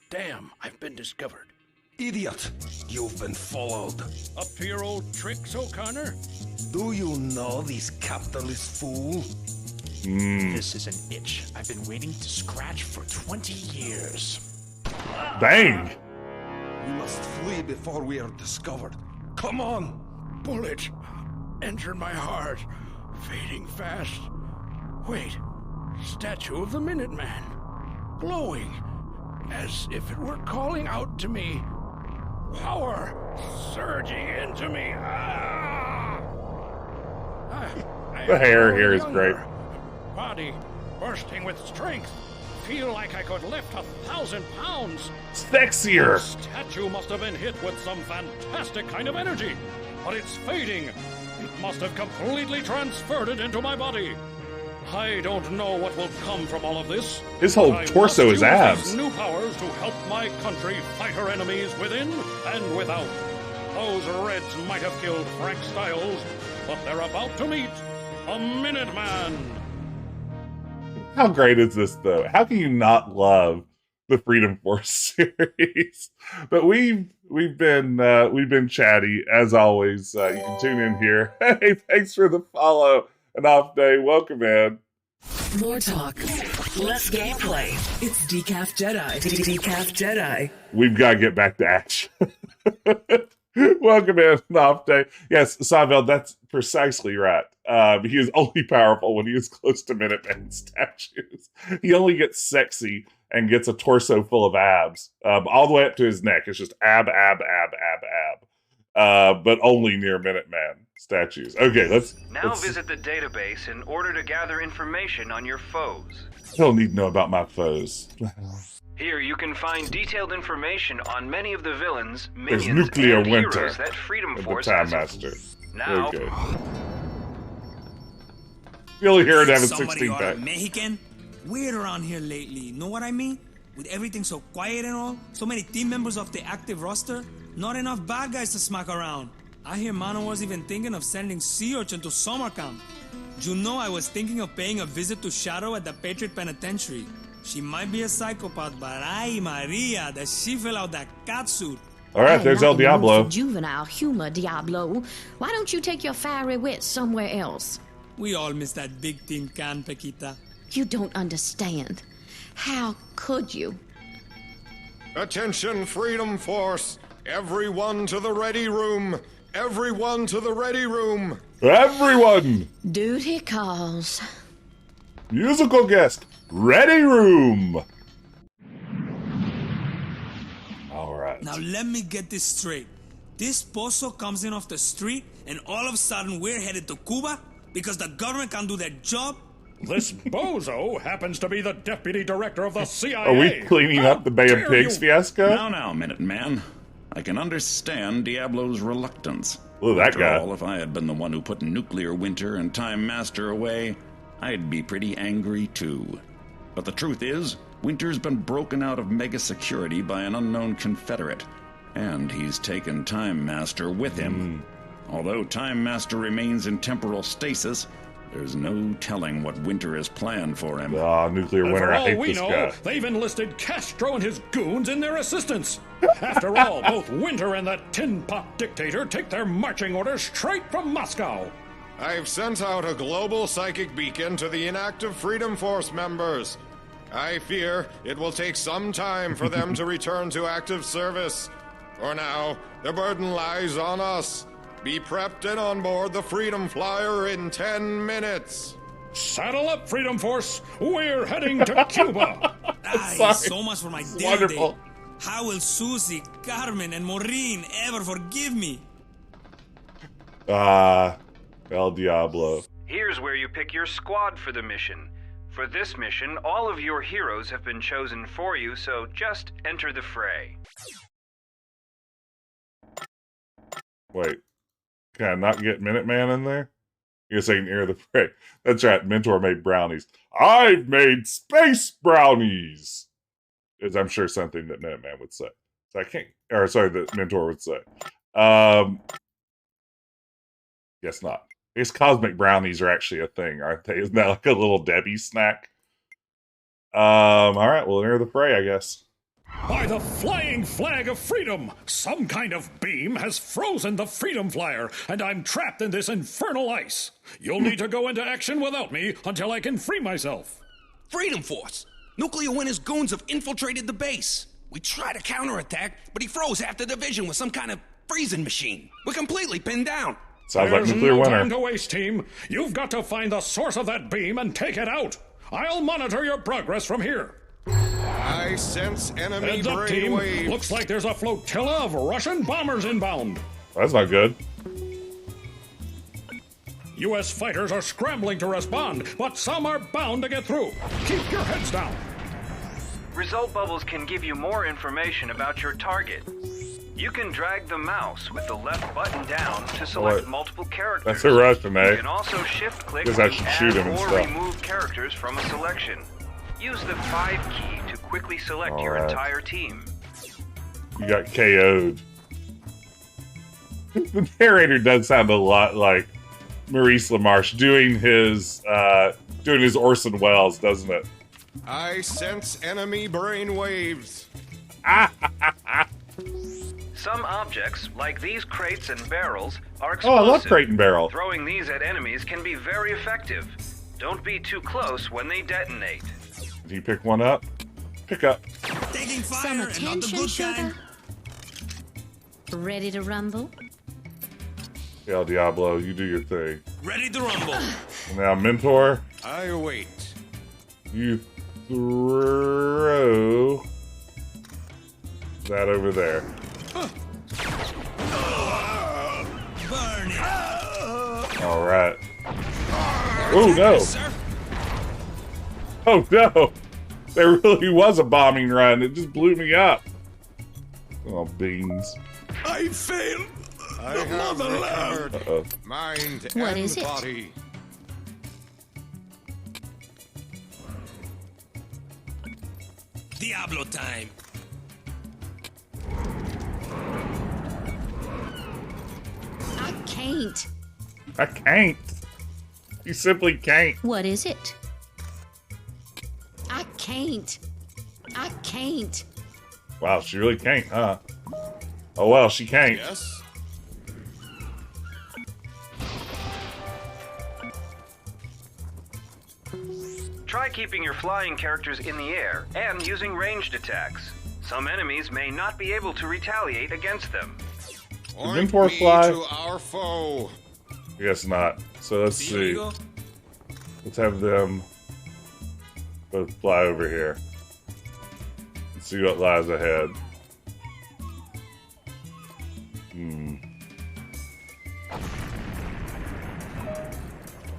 Damn, I've been discovered. Idiot! You've been followed. Up to your old tricks, O'Connor? Do you know this capitalist fool? This is an itch I've been waiting to scratch for 20 years. Dang! We must flee before we are discovered. Come on! Bullet entered my heart, fading fast. Wait, statue of the Minuteman, glowing, as if it were calling out to me. Power surging into me. The hair here is great. Body bursting with strength. Feel like I could lift 1,000 pounds. Sexier. The statue must have been hit with some fantastic kind of energy, but it's fading. It must have completely transferred it into my body. I don't know what will come from all of this. His whole torso is abs. These new powers to help my country fight her enemies within and without. Those Reds might have killed Frank Stiles, but they're about to meet a Minuteman. How great is this, though? How can you not love the Freedom Force series? But we've been chatty as always. You can tune in here. Hey, thanks for the follow. An off day. Welcome in. More talk, less gameplay. It's Decaf Jedi. Decaf Jedi. We've got to get back to action. Welcome in, an off day. Yes, Savell, that's precisely right. He is only powerful when he is close to Minuteman statues. He only gets sexy and gets a torso full of abs, all the way up to his neck. It's just ab. But only near Minuteman statues. Okay, let's visit the database in order to gather information on your foes. I don't need to know about my foes. Here you can find detailed information on many of the villains, minions, There's Nuclear and Winter heroes that Freedom Force the Time has. Master. Now, okay. You only hear it having Somebody 16 are pack. Mexican? Weird around here lately, know what I mean? With everything so quiet and all, so many team members off the active roster, not enough bad guys to smack around. I hear Mano was even thinking of sending Sea Urchin to summer camp. You know I was thinking of paying a visit to Shadow at the Patriot Penitentiary. She might be a psychopath, but ay Maria, that she fell out that catsuit. All right, there's El Diablo. Juvenile humor, Diablo. Why don't you take your fiery wit somewhere else? We all miss that big tin can, Paquita. You don't understand. How could you? Attention, Freedom Force! Everyone to the ready room! Everyone to the ready room! Everyone! Duty calls. Musical guest, ready room! Now let me get this straight. This pozo comes in off the street, and all of a sudden we're headed to Cuba because the government can't do their job? This bozo happens to be the deputy director of the CIA. Are we cleaning up the Bay of Pigs fiasco? Now, Minuteman. I can understand Diablo's reluctance. Ooh, that After guy. all, if I had been the one who put Nuclear Winter and Time Master away, I'd be pretty angry too. But the truth is, Winter's been broken out of mega security by an unknown Confederate, and he's taken Time Master with him. Although Time Master remains in temporal stasis, there's no telling what Winter has planned for him. Ah, Nuclear And Winter, for I all hate we this know, guy. they've enlisted Castro and his goons in their assistance. After all, both Winter and that tin pot dictator take their marching orders straight from Moscow. I've sent out a global psychic beacon to the inactive Freedom Force members. I fear it will take some time for them to return to active service. For now, the burden lies on us. Be prepped and on board the Freedom Flyer in 10 minutes. Saddle up, Freedom Force. We're heading to Cuba. So much for my dinner wonderful. date. How will Susie, Carmen, and Maureen ever forgive me? El Diablo. Here's where you pick your squad for the mission. For this mission, all of your heroes have been chosen for you, so just enter the fray. Wait. Can I not get Minuteman in there? You're saying near the fray. That's right, Mentor made brownies. I've made space brownies! Is I'm sure something that Minuteman would say. So I can't, or sorry, that Mentor would say. Guess not. I guess cosmic brownies are actually a thing, aren't they? Isn't that like a little Debbie snack? Alright, we'll enter the fray, I guess. By the flying flag of freedom, some kind of beam has frozen the Freedom Flyer, and I'm trapped in this infernal ice. You'll need to go into action without me until I can free myself. Freedom Force! Nuclear Winter's goons have infiltrated the base. We tried to counterattack, but he froze half the division with some kind of freezing machine. We're completely pinned down. Sounds like There's Nuclear no Winter. time to waste, team. You've got to find the source of that beam and take it out. I'll monitor your progress from here. I sense enemy Heads up, team. brainwaves. Looks like there's a flotilla of Russian bombers inbound. That's not good. U.S. fighters are scrambling to respond, but some are bound to get through. Keep your heads down. Result bubbles can give you more information about your target. You can drag the mouse with the left button down to select What? multiple characters. That's a Russian, eh? You can also shift-click Guess I to should shoot him add and or stuff. remove characters from a selection. Use the 5 key to quickly select your Alright. entire team. You got KO'd. The narrator does sound a lot like Maurice LaMarche doing his Orson Welles, doesn't it? I sense enemy brainwaves. Some objects, like these crates and barrels, are Oh, explosive. I love crate and barrel. Throwing these at enemies can be very effective. Don't be too close when they detonate. Did you pick one up? Pick up. Taking Some fire and not the attention, good sugar. kind. Ready to rumble? El Diablo, you do your thing. Ready to rumble. Now, Mentor, I wait. you throw that over there. Burn it. All right. Oh no! Oh no! There really was a bombing run. It just blew me up. Oh, beans. I failed. I have recovered Uh-oh. mind What and is it? body. Diablo time. I can't. I can't. You simply can't. What is it? I can't. I can't. Wow, she really can't, huh? Oh well, she can't. Yes. Try keeping your flying characters in the air and using ranged attacks. Some enemies may not be able to retaliate against them. Point Mentor me fly? to our foe. Guess not. So let's see. Diego. Let's have them both fly over here. Let's see what lies ahead.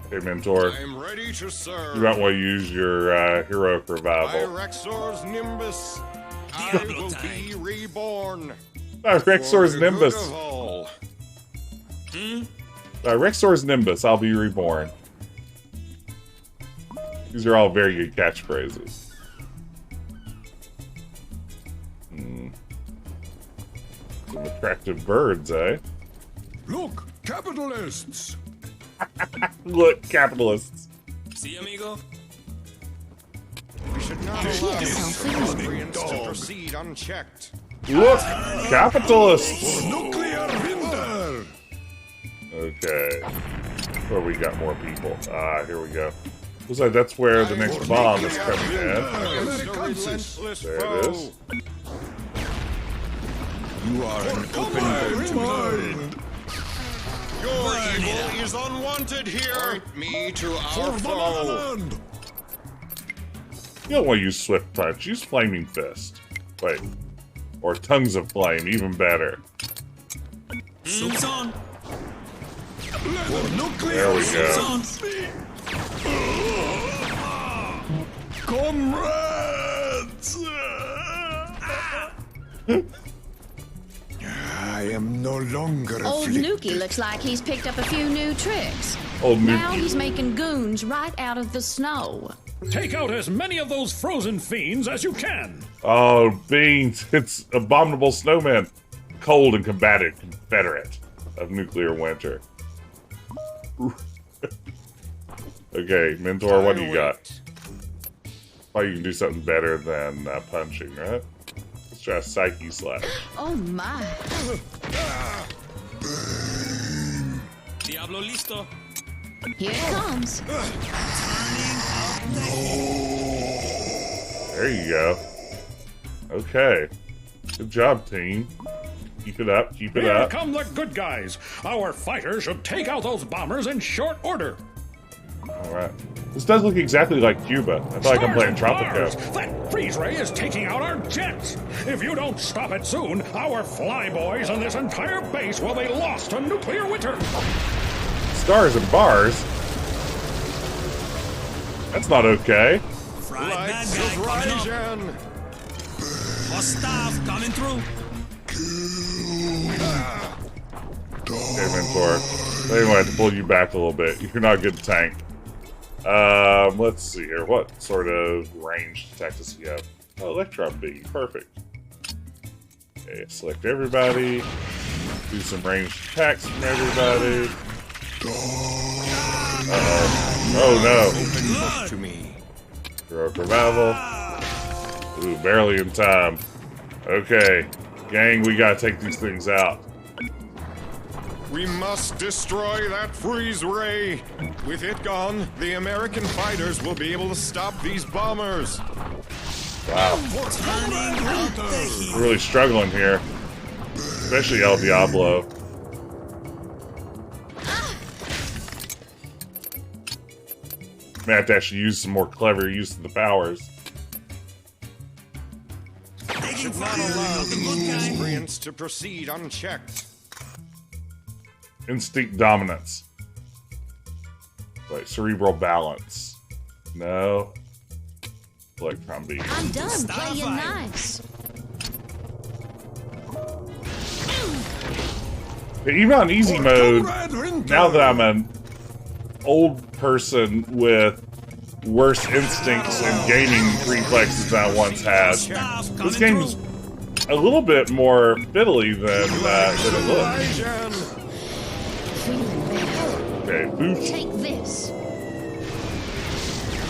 Okay, Mentor. I'm ready to serve. You might want to use your heroic revival. Rexor's Nimbus. I will be reborn. Rexor's For the Nimbus. good of all. Rexor's Nimbus, I'll be reborn. These are all very good catchphrases. Some attractive birds, eh? Look, capitalists! Look, capitalists. See, amigo? We should not allow miscreants to proceed unchecked. Look, capitalists! Nuclear winter! Okay. Well, we got more people. Ah, here we go. Looks like that's where the next bomb is coming in. There it is. You are an open book to me. Your evil is unwanted here. Point me to our foe. You don't want to use Swift Punch. Use Flaming Fist. Wait. Or Tongues of Flame, even better. Soup's on. There we go. Comrades! I am no longer Old afflicted. Nuki looks like he's picked up a few new tricks. Old Now Nuki. he's making goons right out of the snow. Take out as many of those frozen fiends as you can. Oh, Beans. It's Abominable Snowman. Cold and combative Confederate of nuclear winter. Okay, Mentor, what do you got? Probably you can do something better than punching, right? Let's try a Psyche Slap. Oh my. Diablo listo. Here it comes. There you go. Okay. Good job, team. Keep it up, keep it Here up. come the good guys. Our fighters should take out those bombers in short order. Alright. This does look exactly like Cuba. I feel like I'm playing Tropico. That freeze ray is taking out our jets. If you don't stop it soon, our flyboys and this entire base will be lost to nuclear winter. Stars and bars? That's not okay. Fried bad guy coming up. Hostile coming through. Okay, Mentor. They might have to pull you back a little bit. You're not a good tank. Let's see here. What sort of ranged attack does he have? Oh, Electron Beam. Perfect. Okay, select everybody. Do some ranged attacks from everybody. Oh no. To me. Heroic Revival. Ooh, barely in time. Okay. Gang, we gotta take these things out. We must destroy that freeze ray. With it gone, the American fighters will be able to stop these bombers. Wow. We're really struggling here. Especially El Diablo. May have to actually use some more clever use of the powers. Should not allow the miscreants to proceed unchecked. Instinct dominance. Wait, cerebral balance. No. Electron beam. I'm done playing nice. Even on easy mode, now that I'm an old person with worse instincts and gaming reflexes than I once had, this game's a little bit more fiddly than it looks. Okay, boost. Take this.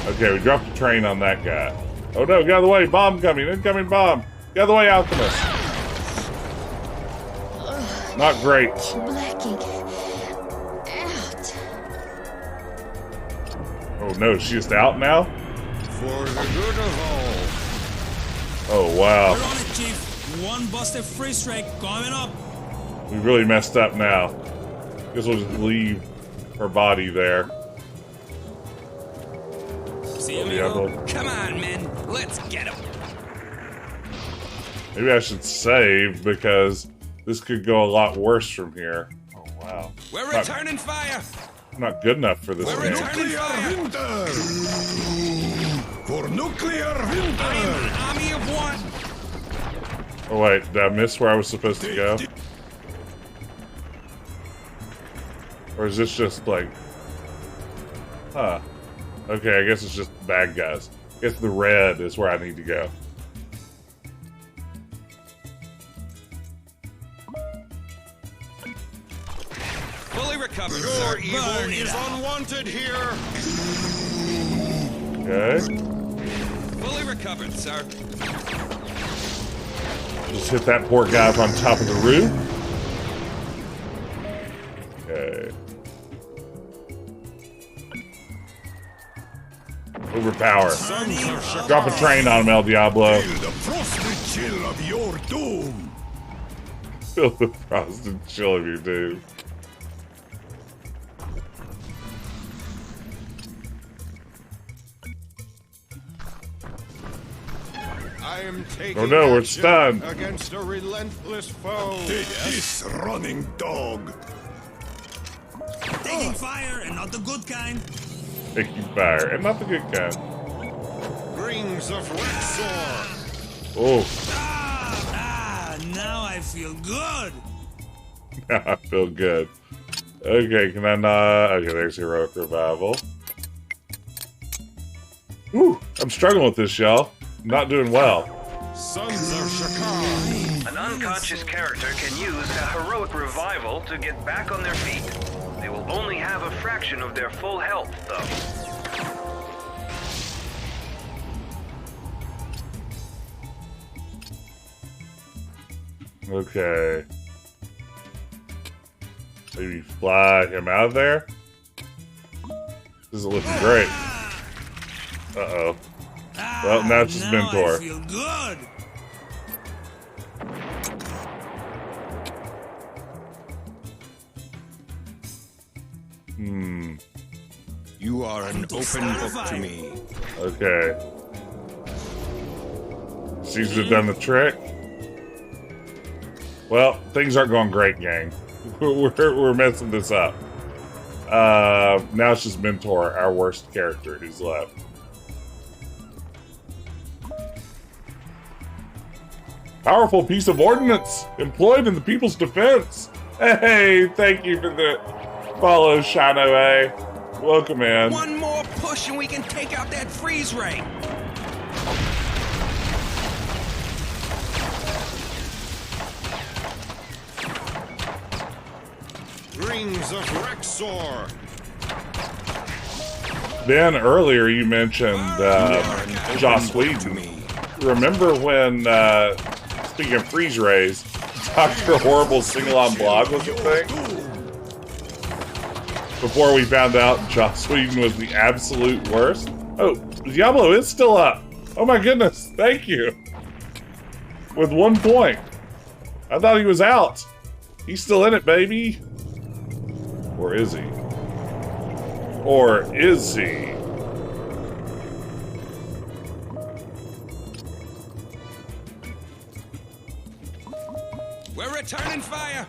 Okay, we dropped the train on that guy. Oh no, get out of the way, bomb coming, incoming bomb. Get out of the way, Alchemiss. Not great. Blacking out. Oh no, she's just out now? For the good of all. Oh wow. We're on it, Chief. One busted freeze ray coming up. We really messed up now. Guess we'll just leave her body there. See, Oh, amigo? Diablo. Come on, man. Let's get him. Maybe I should save because This could go a lot worse from here. Oh, wow. We're returning fire! Not good enough for this game. Winter! For nuclear winter! I am an army of one! Oh, wait. Did I miss where I was supposed to go? Or is this just like... Huh. Okay, I guess it's just bad guys. I guess the red is where I need to go. Fully recovered, Your sir. evil is unwanted here! Okay. Fully recovered, sir. Just hit that poor guy up on top of the roof. Okay. Overpower. Drop a train on him, El Diablo. Feel the frosted chill of your doom! Feel the frosted chill of your doom. I am taking Oh no, we're action stunned. against a relentless foe. Take this, running dog. Taking fire, and not the good kind. Taking fire, and not the good kind. Rings of Rexor. Oh. Now I feel good. Now I feel good. Okay, can I not? Okay, there's Heroic Revival. Whew, I'm struggling with this, y'all. I'm not doing well. Sons of Shakar. An unconscious character can use a heroic revival to get back on their feet. They will only have a fraction of their full health, though. Okay. Maybe fly him out of there? This is looking great. Uh-oh. Well, now it's just Mentor. I feel good. You are an open book to me. Okay. Seems to have done the trick. Well, things aren't going great, gang. We're messing this up. Now it's just Mentor, our worst character who's left. Powerful piece of ordnance employed in the people's defense. Hey, thank you for the follow, Shino A. Welcome in. One more push and we can take out that freeze ray. Rings of Rexor. Ben, earlier you mentioned Joss Whedon. Remember when, speaking of freeze rays, Dr. Horrible's sing-along blog was a thing? Before we found out Joss Whedon was the absolute worst? Oh, Diablo is still up. Oh my goodness, thank you. With 1 point. I thought he was out. He's still in it, baby. Or is he? Or is he? We're returning fire.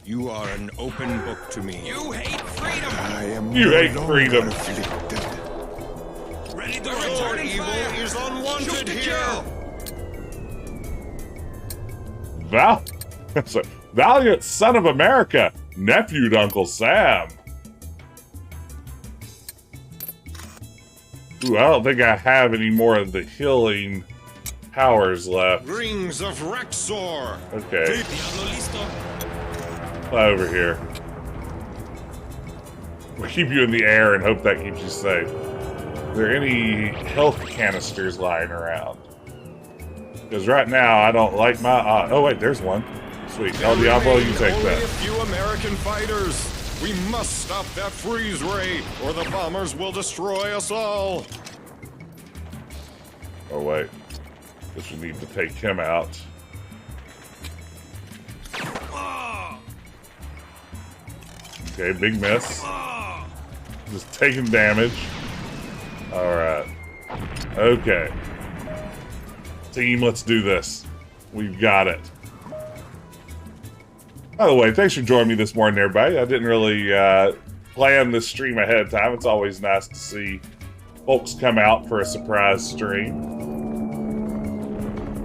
You are an open book to me. You hate freedom. I am You no hate longer freedom. afflicted. Ready to Your return evil fire. is unwanted Shoot to here. kill. Valiant son of America, nephew to Uncle Sam. Ooh, I don't think I have any more of the healing powers left. Rings of Rexor. Okay. Fly over here. We'll keep you in the air and hope that keeps you safe. Are there any health canisters lying around? Because right now, I don't like my... oh, wait, there's one. Sweet. El Diablo, you take Only that. a few American fighters. We must stop that freeze ray, or the bombers will destroy us all. Oh, wait. Guess we need to take him out. Okay, big miss. Just taking damage. Alright. Okay. Team, let's do this. We've got it. By the way, thanks for joining me this morning, everybody. I didn't really plan this stream ahead of time. It's always nice to see folks come out for a surprise stream.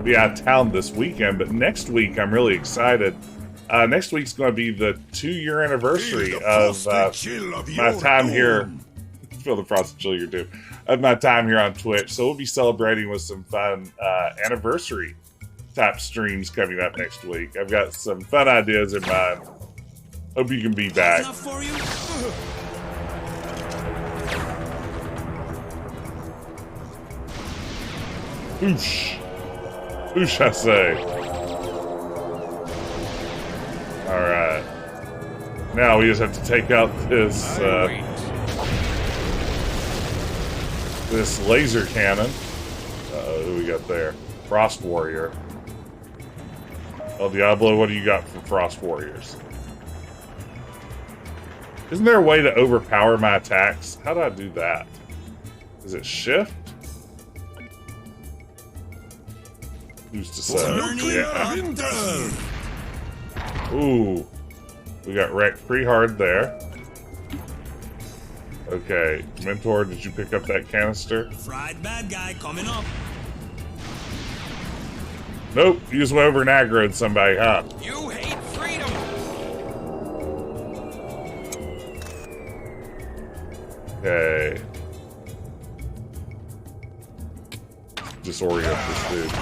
Be out of town this weekend, but next week I'm really excited. Next week's going to be the 2-year anniversary of my time here. Feel the frosted chill you do. Of my time here on Twitch, so we'll be celebrating with some fun anniversary type streams coming up next week. I've got some fun ideas in mind. Hope you can be back. Oosh. Oosh, I say. Alright. Now we just have to take out this, this laser cannon. Uh-oh, who we got there? Frost Warrior. El Diablo, what do you got for Frost Warriors? Isn't there a way to overpower my attacks? How do I do that? Is it shift? Who's to say? Yeah. Ooh. We got wrecked pretty hard there. Okay. Mentor, did you pick up that canister? Fried bad guy coming up. Nope. You just went over and aggroed somebody, huh? You hate freedom! Okay. Disorient this dude.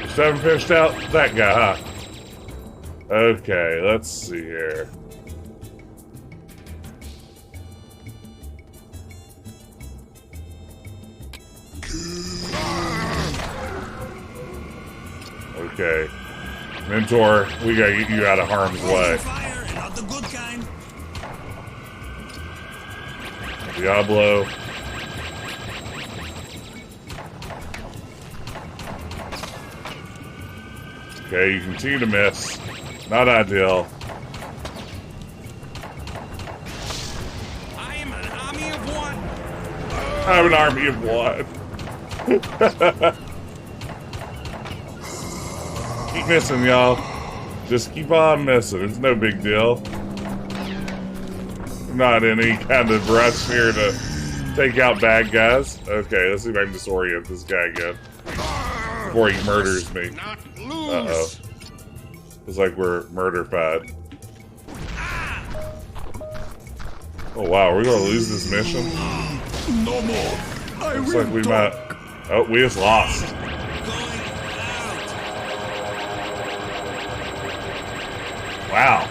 Just haven't finished out that guy, huh? Okay, let's see here. Okay. Mentor, we gotta get you out of harm's way. Not the good kind. Diablo. Okay, you continue to miss. Not ideal. I'm an army of one. I'm an army of one. Keep missing, y'all. Just keep on missing. It's no big deal. I'm not in any kind of rush here to take out bad guys. Okay, let's see if I can disorient this guy again before he murders me. Uh-oh. Looks like we're murder-fied. Oh, wow. Are we going to lose this mission? No more. Looks like we might... Oh, we just lost. Wow.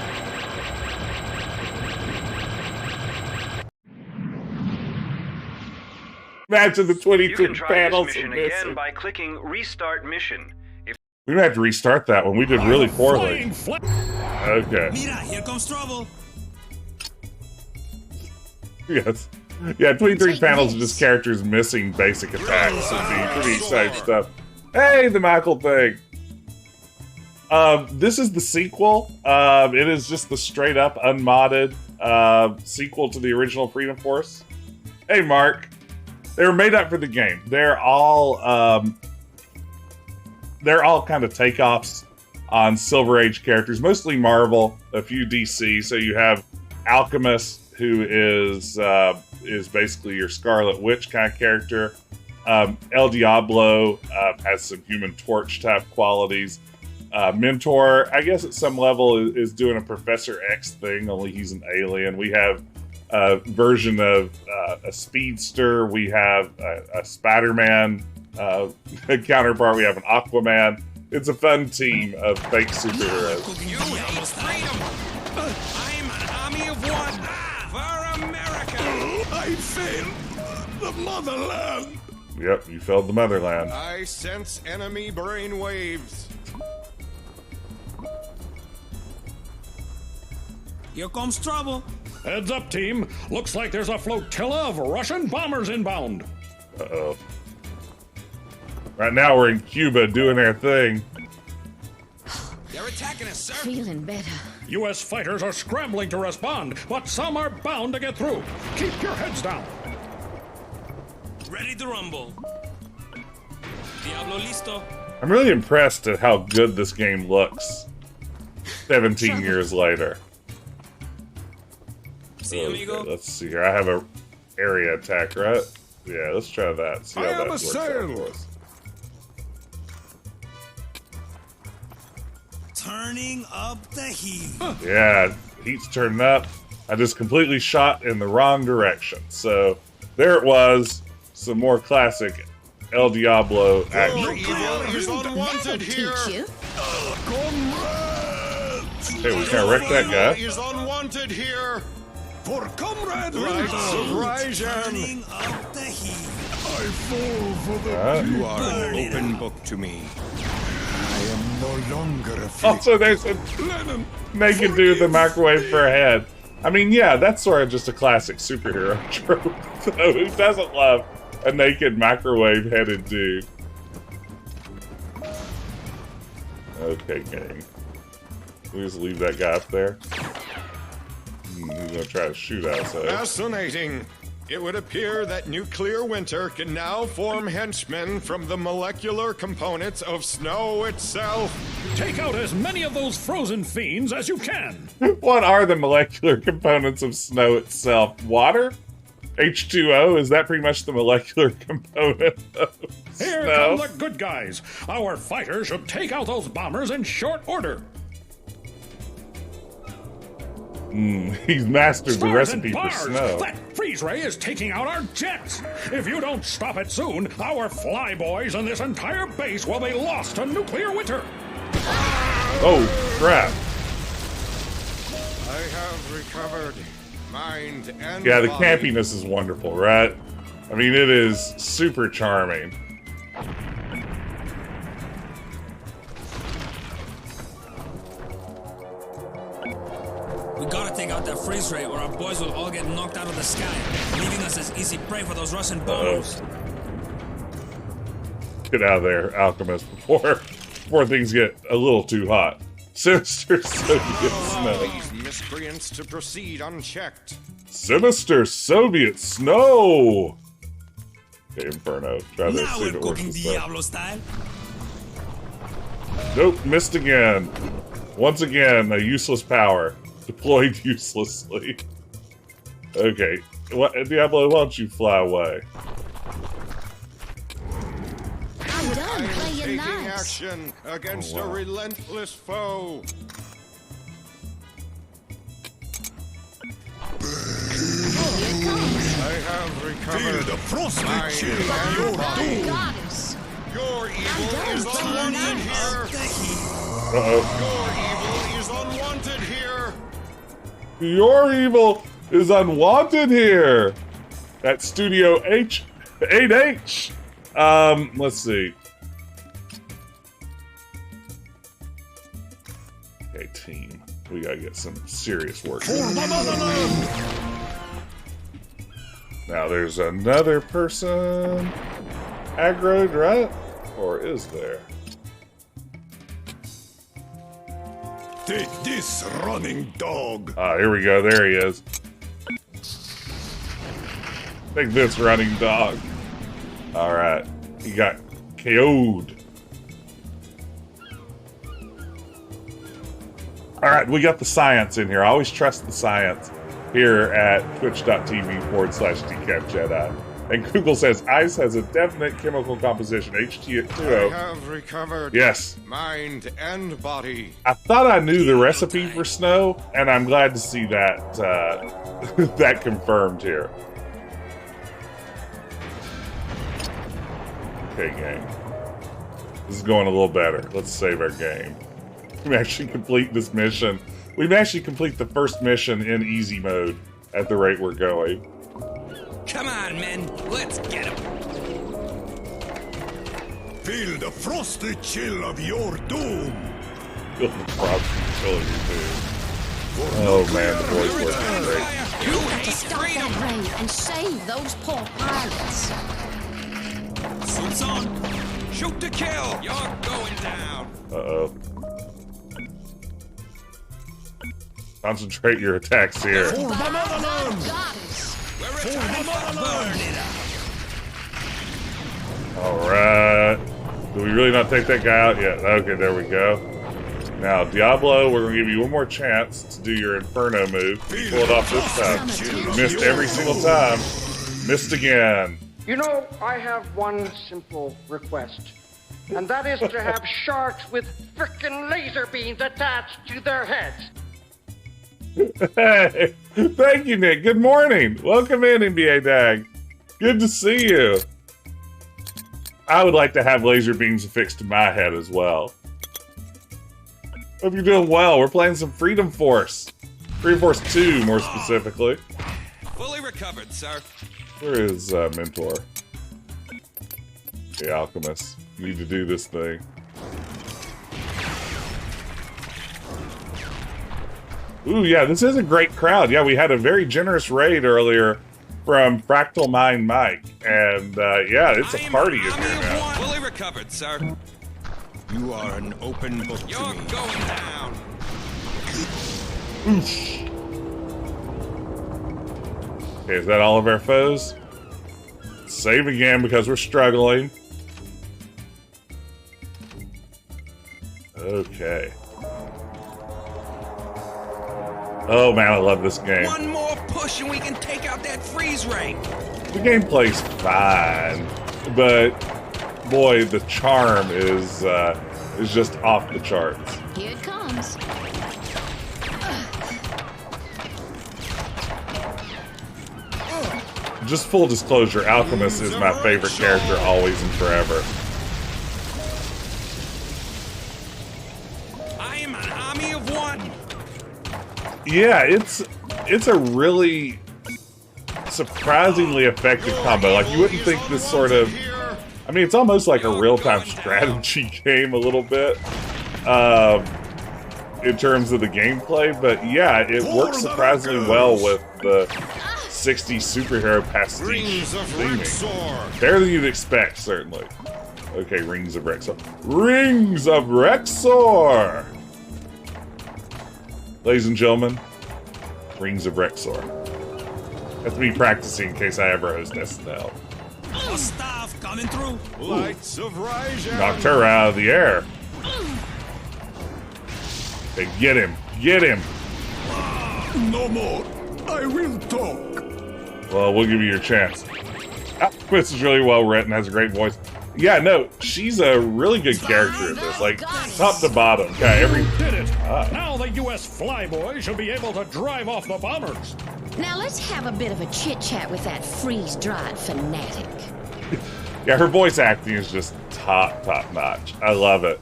Imagine the 22 panels this mission again by clicking Restart Mission. We might have to restart that one. We did really poorly. Okay. Mira, here comes trouble. Yes. Yeah, 23 panels of just characters missing basic attacks would be pretty exciting stuff. Hey, the Michael thing. This is the sequel. It is just the straight up unmodded sequel to the original Freedom Force. Hey, Mark. They were made up for the game. They're all kind of takeoffs on Silver Age characters, mostly Marvel, a few DC. So you have Alchemiss, who is basically your Scarlet Witch kind of character. El Diablo has some Human Torch type qualities. Mentor, I guess at some level, is doing a Professor X thing, only he's an alien. We have a version of a Speedster. We have a Spider-Man counterpart. We have an Aquaman. It's a fun team of fake superheroes. You hate freedom! I'm an army of one for America! I failed the motherland! Yep, you failed the motherland. I sense enemy brain waves. Here comes trouble. Heads up, team. Looks like there's a flotilla of Russian bombers inbound. Uh-oh. Right now we're in Cuba doing our thing. They're attacking us, sir. Feeling better. U.S. fighters are scrambling to respond, but some are bound to get through. Keep your heads down. Ready to rumble. Diablo listo. I'm really impressed at how good this game looks 17 years later. Okay, let's see here. I have a area attack, right? Yeah, let's try that. See how that works out for us. Turning up the heat. Yeah, heat's turning up. I just completely shot in the wrong direction. So there it was. Some more classic El Diablo action. He's unwanted here. Hey, we can't wreck that guy. Is unwanted here. For Comrade Knights of Ryjan. Up the heat. I fall for the You are an open book to me. I am no longer afraid. Also, there's a naked dude in the microwave for a head. I mean, yeah, that's sort of just a classic superhero trope. So who doesn't love a naked microwave-headed dude? Okay, gang. We just leave that guy up there. He's gonna try to shoot us. Fascinating. It would appear that nuclear winter can now form henchmen from the molecular components of snow itself. Take out as many of those frozen fiends as you can. What are the molecular components of snow itself? Water? H2O? Is that pretty much the molecular component of Here snow? come the good guys. Our fighters should take out those bombers in short order. He's mastered the Stars recipe and for bars! snow. That freeze ray is taking out our jets. If you don't stop it soon, our flyboys and this entire base will be lost to nuclear winter. Oh, crap. I have recovered mind and Yeah, the body. campiness is wonderful, right? I mean, it is super charming. We gotta take out that freeze ray or our boys will all get knocked out of the sky, leaving us as easy prey for those Russian bombers. Get out of there, Alchemist, before things get a little too hot. Sinister Soviet Snow. These miscreants to proceed unchecked. Sinister Soviet Snow! Okay, Inferno. Try this, Now see if we're it works cooking this time. Diablo style. Nope, missed again. Once again, a useless power. Deployed uselessly. Okay. Diablo, why don't you fly away? I'm done playing Taking nice. action against a relentless foe. I have recovered. Feel the frosty mind chill and of your body. doom. Goddess. Your evil is unwanted here. Uh-oh. Your evil is unwanted here. Your evil is unwanted here! At Studio H8H! Let's see. Okay, team. We gotta get some serious work. Now there's another person aggroed, right? Or is there? Take this, running dog. Ah, here we go. There he is. Take this, running dog. Alright. He got KO'd. Alright, we got the science in here. I always trust the science here at twitch.tv/DecapJedi. And Google says ice has a definite chemical composition, I H2O. have recovered. Yes. Mind and body. I thought I knew the recipe for snow, and I'm glad to see that that confirmed here. Okay, game. This is going a little better. Let's save our game. We actually complete this mission. We may actually complete the first mission in easy mode at the rate we're going. Come on, men. Let's get him. Feel the frosty chill of your doom. Feel the frosty chill of your doom. Oh man, the voice work is great. You have to stop that rain and save those poor pilots. Suits on. Shoot to kill. You're going down. Uh-oh. Concentrate your attacks here. We're returning to burn it up. Alright. Do we really not take that guy out yet? Okay, there we go. Now, Diablo, we're going to give you one more chance to do your Inferno move. Pull it off this time. Missed every single time. Missed again. You know, I have one simple request. And that is to have sharks with frickin' laser beams attached to their heads. Hey, thank you, Nick. Good morning. Welcome in, NBA Dag. Good to see you. I would like to have laser beams affixed to my head as well. Hope you're doing well. We're playing some Freedom Force. Freedom Force 2, more specifically. Fully recovered, sir. Where is Mentor? The Alchemiss. You need to do this thing. Ooh, yeah, this is a great crowd. Yeah, we had a very generous raid earlier from Fractal Mind Mike. And, yeah, it's a party in here now. Fully recovered, sir. You are an open book to me. You're going down. Oof. Okay, is that all of our foes? Save again because we're struggling. Okay. Oh man, I love this game. One more push and we can take out that freeze ray. The gameplay's fine, but boy, the charm is just off the charts. Here it comes. Just full disclosure, Alchemiss is my favorite character always and forever. I am an army of one. Yeah, it's a really surprisingly effective combo. Like, you wouldn't think this sort of... I mean, it's almost like a real-time strategy game a little bit, in terms of the gameplay, but yeah, it works surprisingly well with the 60s superhero pastiche theming. Better than you'd expect, certainly. Okay, Rings of Rexor. Rings of Rexor! Ladies and gentlemen, Rings of Rexor. Have to be practicing in case I ever host SNL. Stuff coming through. Lights of Reich. Knocked her out of the air. Okay, get him. Get him. No more. I will talk. Well, we'll give you your chance. Alchemiss is really well written, has a great voice. Yeah, no, she's a really good character in this, like, top to bottom. Okay, every did it. Now the U.S. flyboy shall be able to drive off the bombers. Now let's have a bit of a chit-chat with that freeze-dried fanatic. Yeah, her voice acting is just top notch. I love it.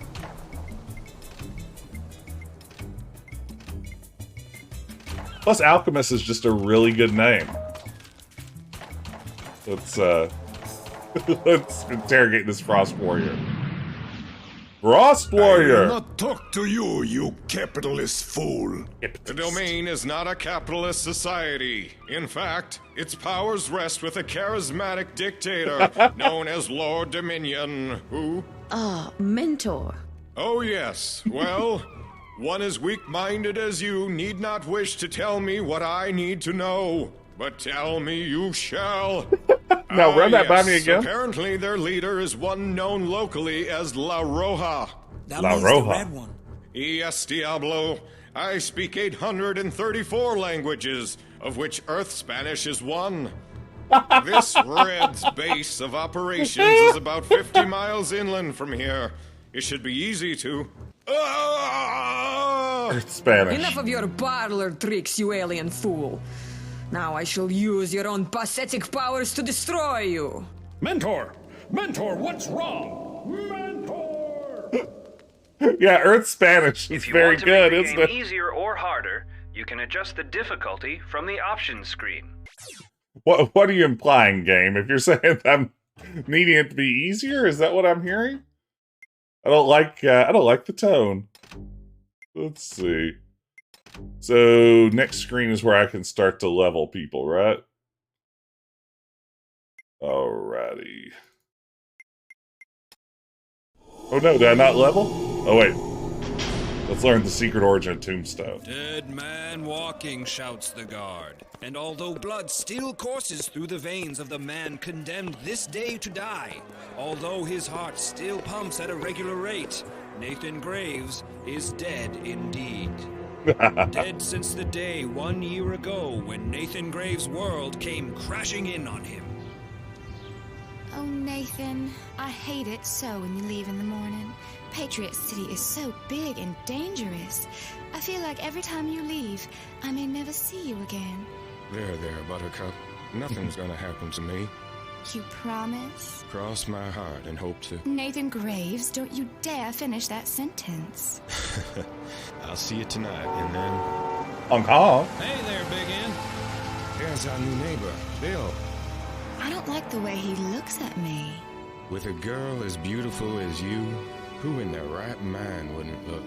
Plus, Alchemist is just a really good name. Let's let's interrogate this Frost Warrior. Frost Warrior! I will not talk to you, you capitalist fool. The domain is not a capitalist society. In fact, its powers rest with a charismatic dictator known as Lord Dominion, who... Mentor. Oh yes, well, one as weak-minded as you need not wish to tell me what I need to know. But tell me you shall. Now run that by me again. Apparently their leader is one known locally as La Roja. That means the red one. Yes, Diablo. I speak 834 languages, of which Earth Spanish is one. This Red's base of operations is about 50 miles inland from here. It should be easy to... Earth Spanish. Enough of your parlor tricks, you alien fool. Now I shall use your own pathetic powers to destroy you. Mentor! Mentor, what's wrong? Mentor! Yeah, Earth Spanish is very good, isn't it? If you want to make the game easier or harder, you can adjust the difficulty from the options screen. What are you implying, game? If you're saying I'm needing it to be easier, is that what I'm hearing? I don't like the tone. Let's see. So, next screen is where I can start to level people, right? Alrighty. Oh no, did I not level? Oh wait. Let's learn the secret origin of Tombstone. Dead man walking, shouts the guard. And although blood still courses through the veins of the man condemned this day to die, although his heart still pumps at a regular rate, Nathan Graves is dead indeed. Dead since the day 1 year ago when Nathan Graves' world came crashing in on him. Oh, Nathan, I hate it so when you leave in the morning. Patriot City is so big and dangerous. I feel like every time you leave, I may never see you again. There, Buttercup. Nothing's gonna happen to me. You promise? Cross my heart and hope to. Nathan Graves, don't you dare finish that sentence. I'll see you tonight, and then... Hong Kong. Hey there, Big N. There's our new neighbor, Bill. I don't like the way he looks at me. With a girl as beautiful as you, who in their right mind wouldn't look?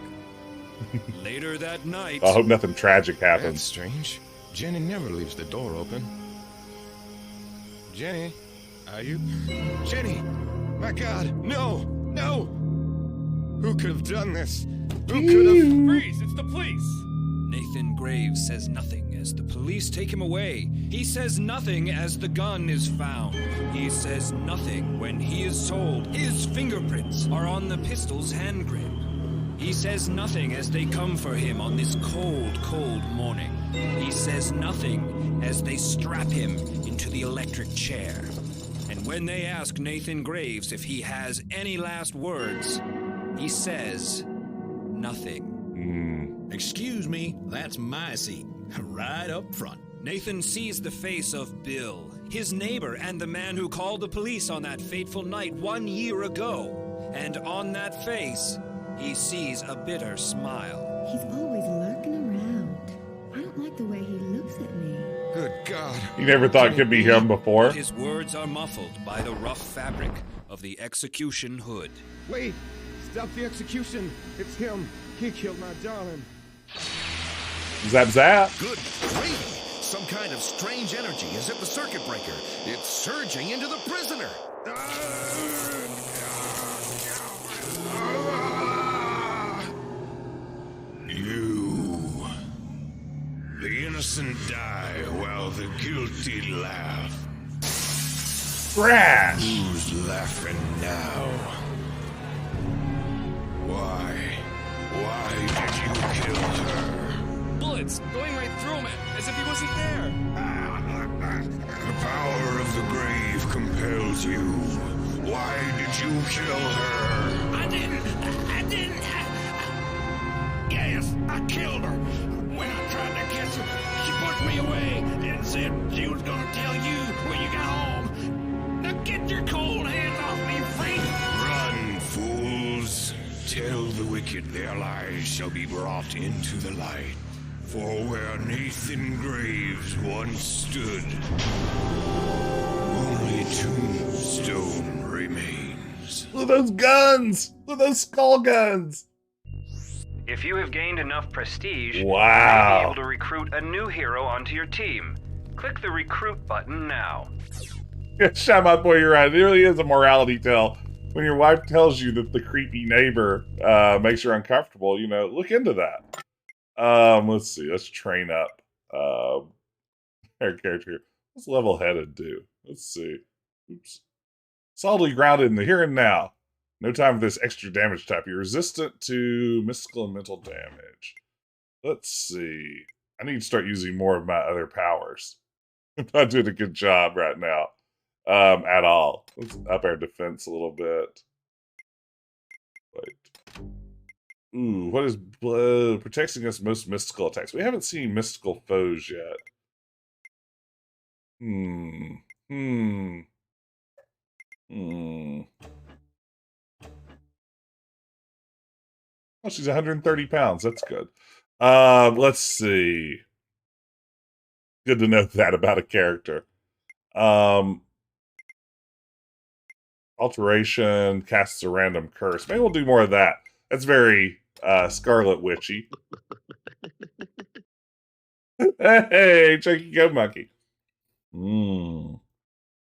Later that night... I hope nothing tragic happens. That's strange. Jenny never leaves the door open. Jenny, are you? Jenny! My God, no! No! Who could have done this? Who could have... Freeze! It's the police! Nathan Graves says nothing as the police take him away. He says nothing as the gun is found. He says nothing when he is told his fingerprints are on the pistol's hand grip. He says nothing as they come for him on this cold, cold morning. He says nothing as they strap him into the electric chair. And when they ask Nathan Graves if he has any last words, he says nothing. Excuse me, that's my seat, right up front. Nathan sees the face of Bill, his neighbor and the man who called the police on that fateful night 1 year ago. And on that face, he sees a bitter smile. He's always lurking around. I don't like the way he looks at me. Good God. You never thought it could be him before? But his words are muffled by the rough fabric of the execution hood. Wait! Stop the execution! It's him! He killed my darling! Zap zap! Good gravy! Some kind of strange energy is at the circuit breaker. It's surging into the prisoner! You. The innocent die while the guilty laugh. Crash! Who's laughing now? Why? Why did you kill her? Bullets going right through him as if he wasn't there. The power of the grave compels you. Why did you kill her? I didn't. Yes, I killed her. When I tried to kiss her, she pushed me away and said she was gonna tell you when you got home. Now get your cold hands off me, freak! Run, fools. Tell the wicked their lies shall be brought into the light. For where Nathan Graves once stood, only Tombstone remains. Look at those guns! Look at those skull guns! If you have gained enough prestige, you may Wow. be able to recruit a new hero onto your team. Click the recruit button now. Shut up, boy, you're right. It really is a morality tale. When your wife tells you that the creepy neighbor makes her uncomfortable, you know, look into that. Let's see. Let's train up our character here. What's level-headed do? Let's see. Oops. Solidly grounded in the here and now. No time for this extra damage type. You're resistant to mystical and mental damage. Let's see. I need to start using more of my other powers. I'm not doing a good job right now. At all. Let's up our defense a little bit. Wait. Ooh, what is protects against most mystical attacks? We haven't seen mystical foes yet. Oh, she's 130 pounds. That's good. Let's see. Good to know that about a character. Alteration casts a random curse. Maybe we'll do more of that. That's very Scarlet Witchy. Hey, Chucky Go Monkey.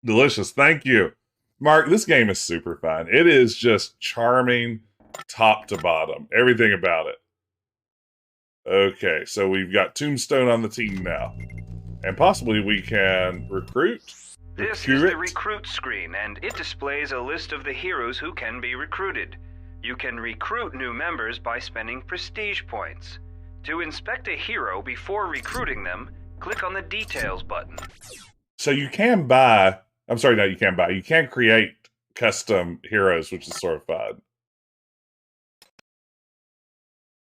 Delicious. Thank you. Mark, this game is super fun. It is just charming top to bottom. Everything about it. Okay, so we've got Tombstone on the team now. And possibly we can recruit? This is the recruit screen, and it displays a list of the heroes who can be recruited. You can recruit new members by spending prestige points. To inspect a hero before recruiting them, click on the Details button. So you can buy... I'm sorry, no, you can't buy. You can create custom heroes, which is sort of fun.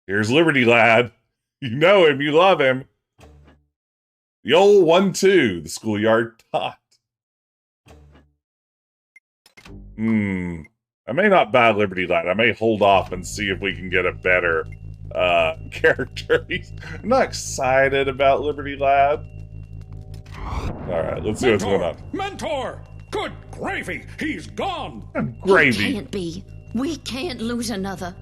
Here's Liberty Lad. You know him, you love him. The old 1-2, the schoolyard tot. I may not buy Liberty Lad. I may hold off and see if we can get a better character. I'm not excited about Liberty Lad. Alright, let's see what's going on. Mentor! Good gravy! He's gone! Gravy. It can't be. We can't lose another.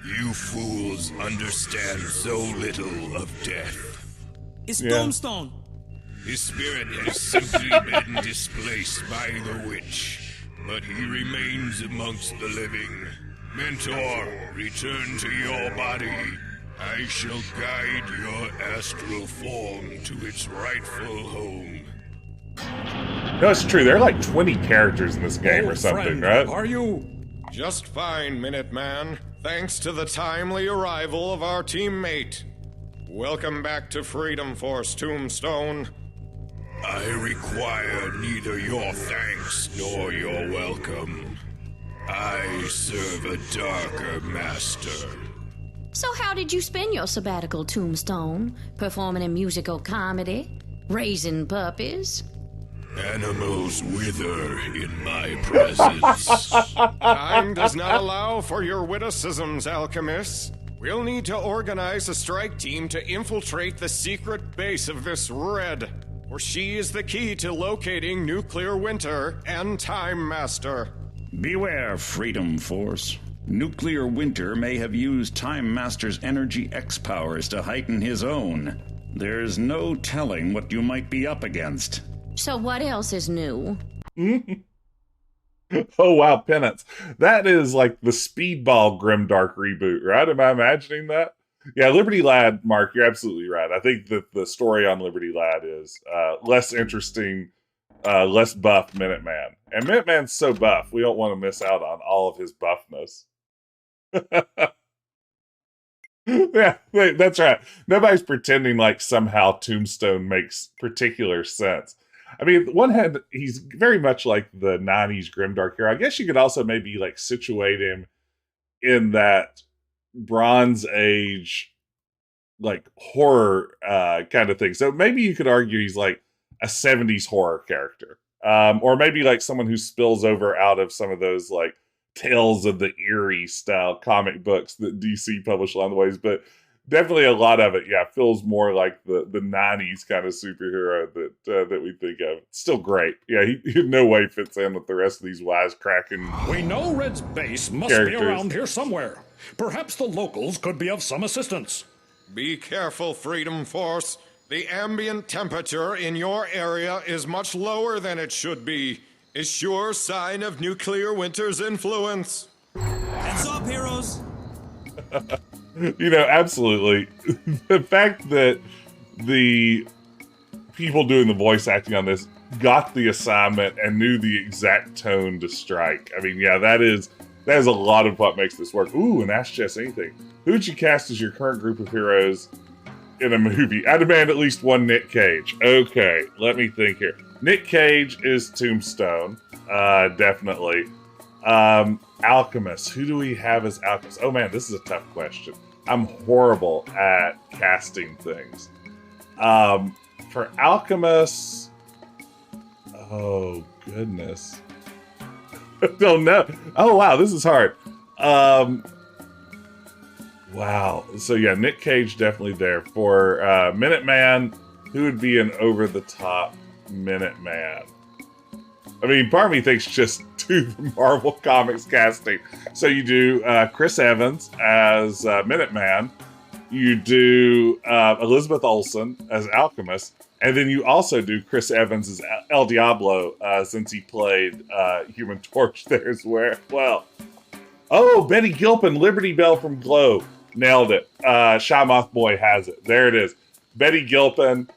You fools understand so little of death. It's Tombstone. His spirit has simply been displaced by the witch, but he remains amongst the living. Mentor, return to your body. I shall guide your astral form to its rightful home. No, it's true. There are like 20 characters in this game or something, right? Are you? Just fine, Minuteman. Thanks to the timely arrival of our teammate. Welcome back to Freedom Force, Tombstone. I require neither your thanks nor your welcome. I serve a darker master. So how did you spend your sabbatical, Tombstone? Performing in musical comedy? Raising puppies? Animals wither in my presence. Time does not allow for your witticisms, Alchemiss. We'll need to organize a strike team to infiltrate the secret base of this Red, for she is the key to locating Nuclear Winter and Time Master. Beware, Freedom Force. Nuclear Winter may have used Time Master's Energy X powers to heighten his own. There's no telling what you might be up against. So what else is new? Oh wow, Penance. That is like the Speedball Grimdark reboot, right? Am I imagining that? Yeah, Liberty Lad, Mark, you're absolutely right. I think that the story on Liberty Lad is less interesting, less buff Minuteman. And Minuteman's so buff, we don't want to miss out on all of his buffness. Yeah, that's right. Nobody's pretending like somehow Tombstone makes particular sense. I mean, on one hand, he's very much like the 90s Grimdark hero. I guess you could also maybe like situate him in that Bronze Age like horror kind of thing. So maybe you could argue he's like a 70s horror character. Or maybe like someone who spills over out of some of those like Tales of the Eerie style comic books that DC published along the ways, but definitely a lot of it, feels more like the 90s kind of superhero that we think of. Still great. Yeah, he in no way fits in with the rest of these wisecracking. We know Red's base must be around here somewhere. Perhaps the locals could be of some assistance. Be careful, Freedom Force. The ambient temperature in your area is much lower than it should be. A sure sign of Nuclear Winter's influence. Heads up, heroes! You know, absolutely. The fact that the people doing the voice acting on this got the assignment and knew the exact tone to strike. I mean, yeah, that is a lot of what makes this work. Ooh, and Ask Jess anything. Who would you cast as your current group of heroes in a movie? I demand at least one Nick Cage. Okay, let me think here. Nick Cage is Tombstone, definitely. Alchemiss. Who do we have as Alchemiss? Oh man, this is a tough question. I'm horrible at casting things. For Alchemiss, oh goodness. I don't know. Oh wow, this is hard. Wow. So yeah, Nick Cage definitely there. For Minuteman, who would be an over-the-top Minuteman? I mean, part of me thinks just do the Marvel Comics casting. So you do Chris Evans as Minuteman. You do Elizabeth Olsen as Alchemist. And then you also do Chris Evans as El Diablo, since he played Human Torch there as well. Oh, Betty Gilpin, Liberty Bell from Glow. Nailed it. Shymoth Boy has it. There it is. Betty Gilpin,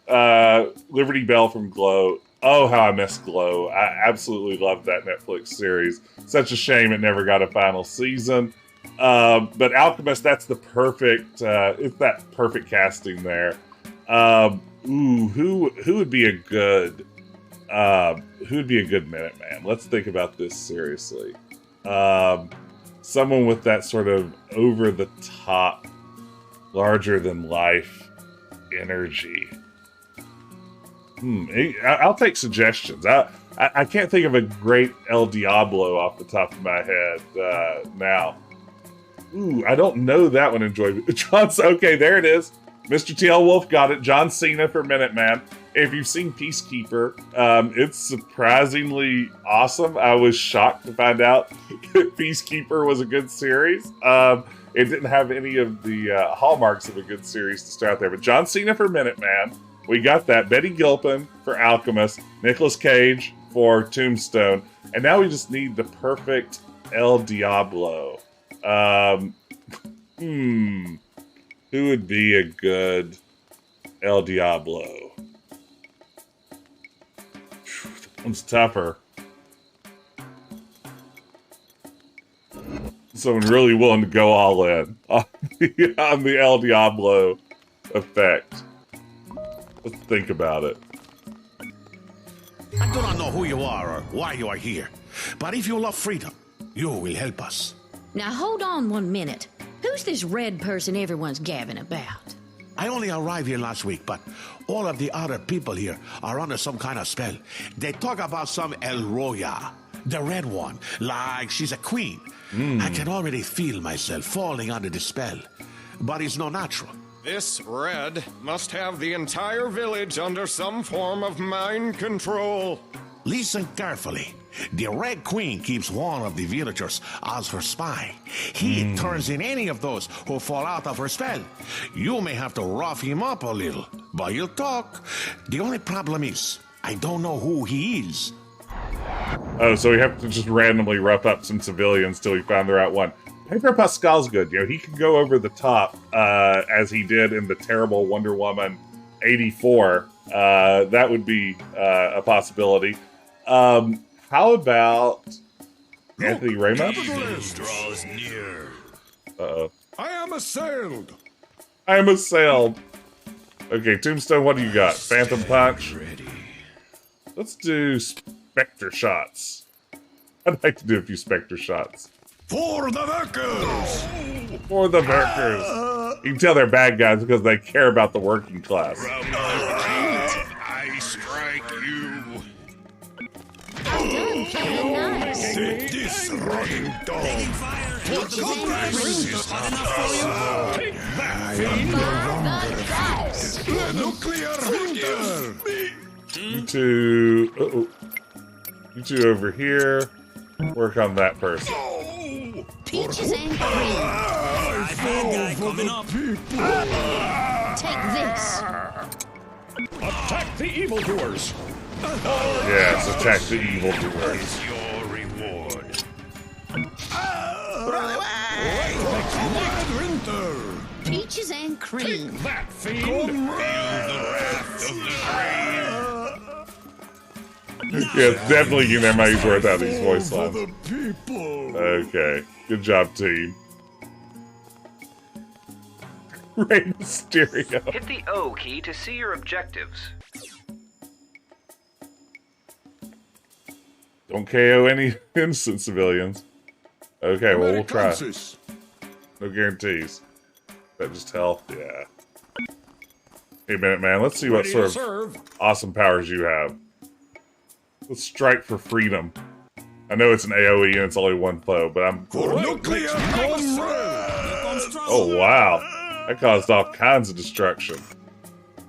Liberty Bell from Glow. Oh, how I miss Glow. I absolutely loved that Netflix series. Such a shame it never got a final season. But Alchemist, that's the perfect, it's that perfect casting there. Who would be a good, Minuteman? Let's think about this seriously. Someone with that sort of over the top, larger than life energy. I'll take suggestions. I can't think of a great El Diablo off the top of my head now. I don't know that one. Okay, there it is. Mr. TL Wolf got it. John Cena for Minuteman. If you've seen Peacekeeper, it's surprisingly awesome. I was shocked to find out that Peacekeeper was a good series. It didn't have any of the hallmarks of a good series to start there. But John Cena for Minuteman. We got that. Betty Gilpin for Alchemist. Nicolas Cage for Tombstone. And now we just need the perfect El Diablo. Who would be a good El Diablo? That one's tougher. Someone really willing to go all in on the El Diablo effect. Let's think about it. I do not know who you are or why you are here, but if you love freedom, you will help us. Now hold on 1 minute. Who's this red person everyone's gabbing about? I only arrived here last week, but all of the other people here are under some kind of spell. They talk about some El Roya, the red one, like she's a queen. I can already feel myself falling under the spell, but it's no natural. This Red must have the entire village under some form of mind control. Listen carefully. The Red Queen keeps one of the villagers as her spy. He turns in any of those who fall out of her spell. You may have to rough him up a little, but he'll talk. The only problem is, I don't know who he is. Oh, so we have to just randomly rough up some civilians till we find the right one. Pedro Pascal's good. You know, he can go over the top, as he did in the terrible Wonder Woman 84. That would be a possibility. How about Anthony Ramos? Draws near. Uh-oh. I am assailed. I am assailed. Okay, Tombstone, what do you got? Phantom Punch? Ready. Let's do Spectre shots. I'd like to do a few Spectre shots. For the workers! For the workers. You can tell they're bad guys because they care about the working class. I strike you. Well done, very nice. Take this, rotting dog. What the Take that. The nuclear hunter. You two... You two over here. Work on that person. Peaches and cream. Bad guy coming up. Take this. Attack the evildoers. Yes, attack the evildoers. Your reward. Peaches and cream. Take that, fiend. Feel the wrath of the grave. Yeah, definitely getting their money's worth out of these voice lines. Okay, good job, team. Rey Mysterio. Hit the O key to see your objectives. Don't KO any innocent civilians. Okay, well, we'll try. No guarantees. That just help? Yeah. Hey, Minuteman, let's see what sort of awesome powers you have. Let's strike for freedom. I know it's an AoE and it's only one foe, but I'm... Oh, wow. That caused all kinds of destruction.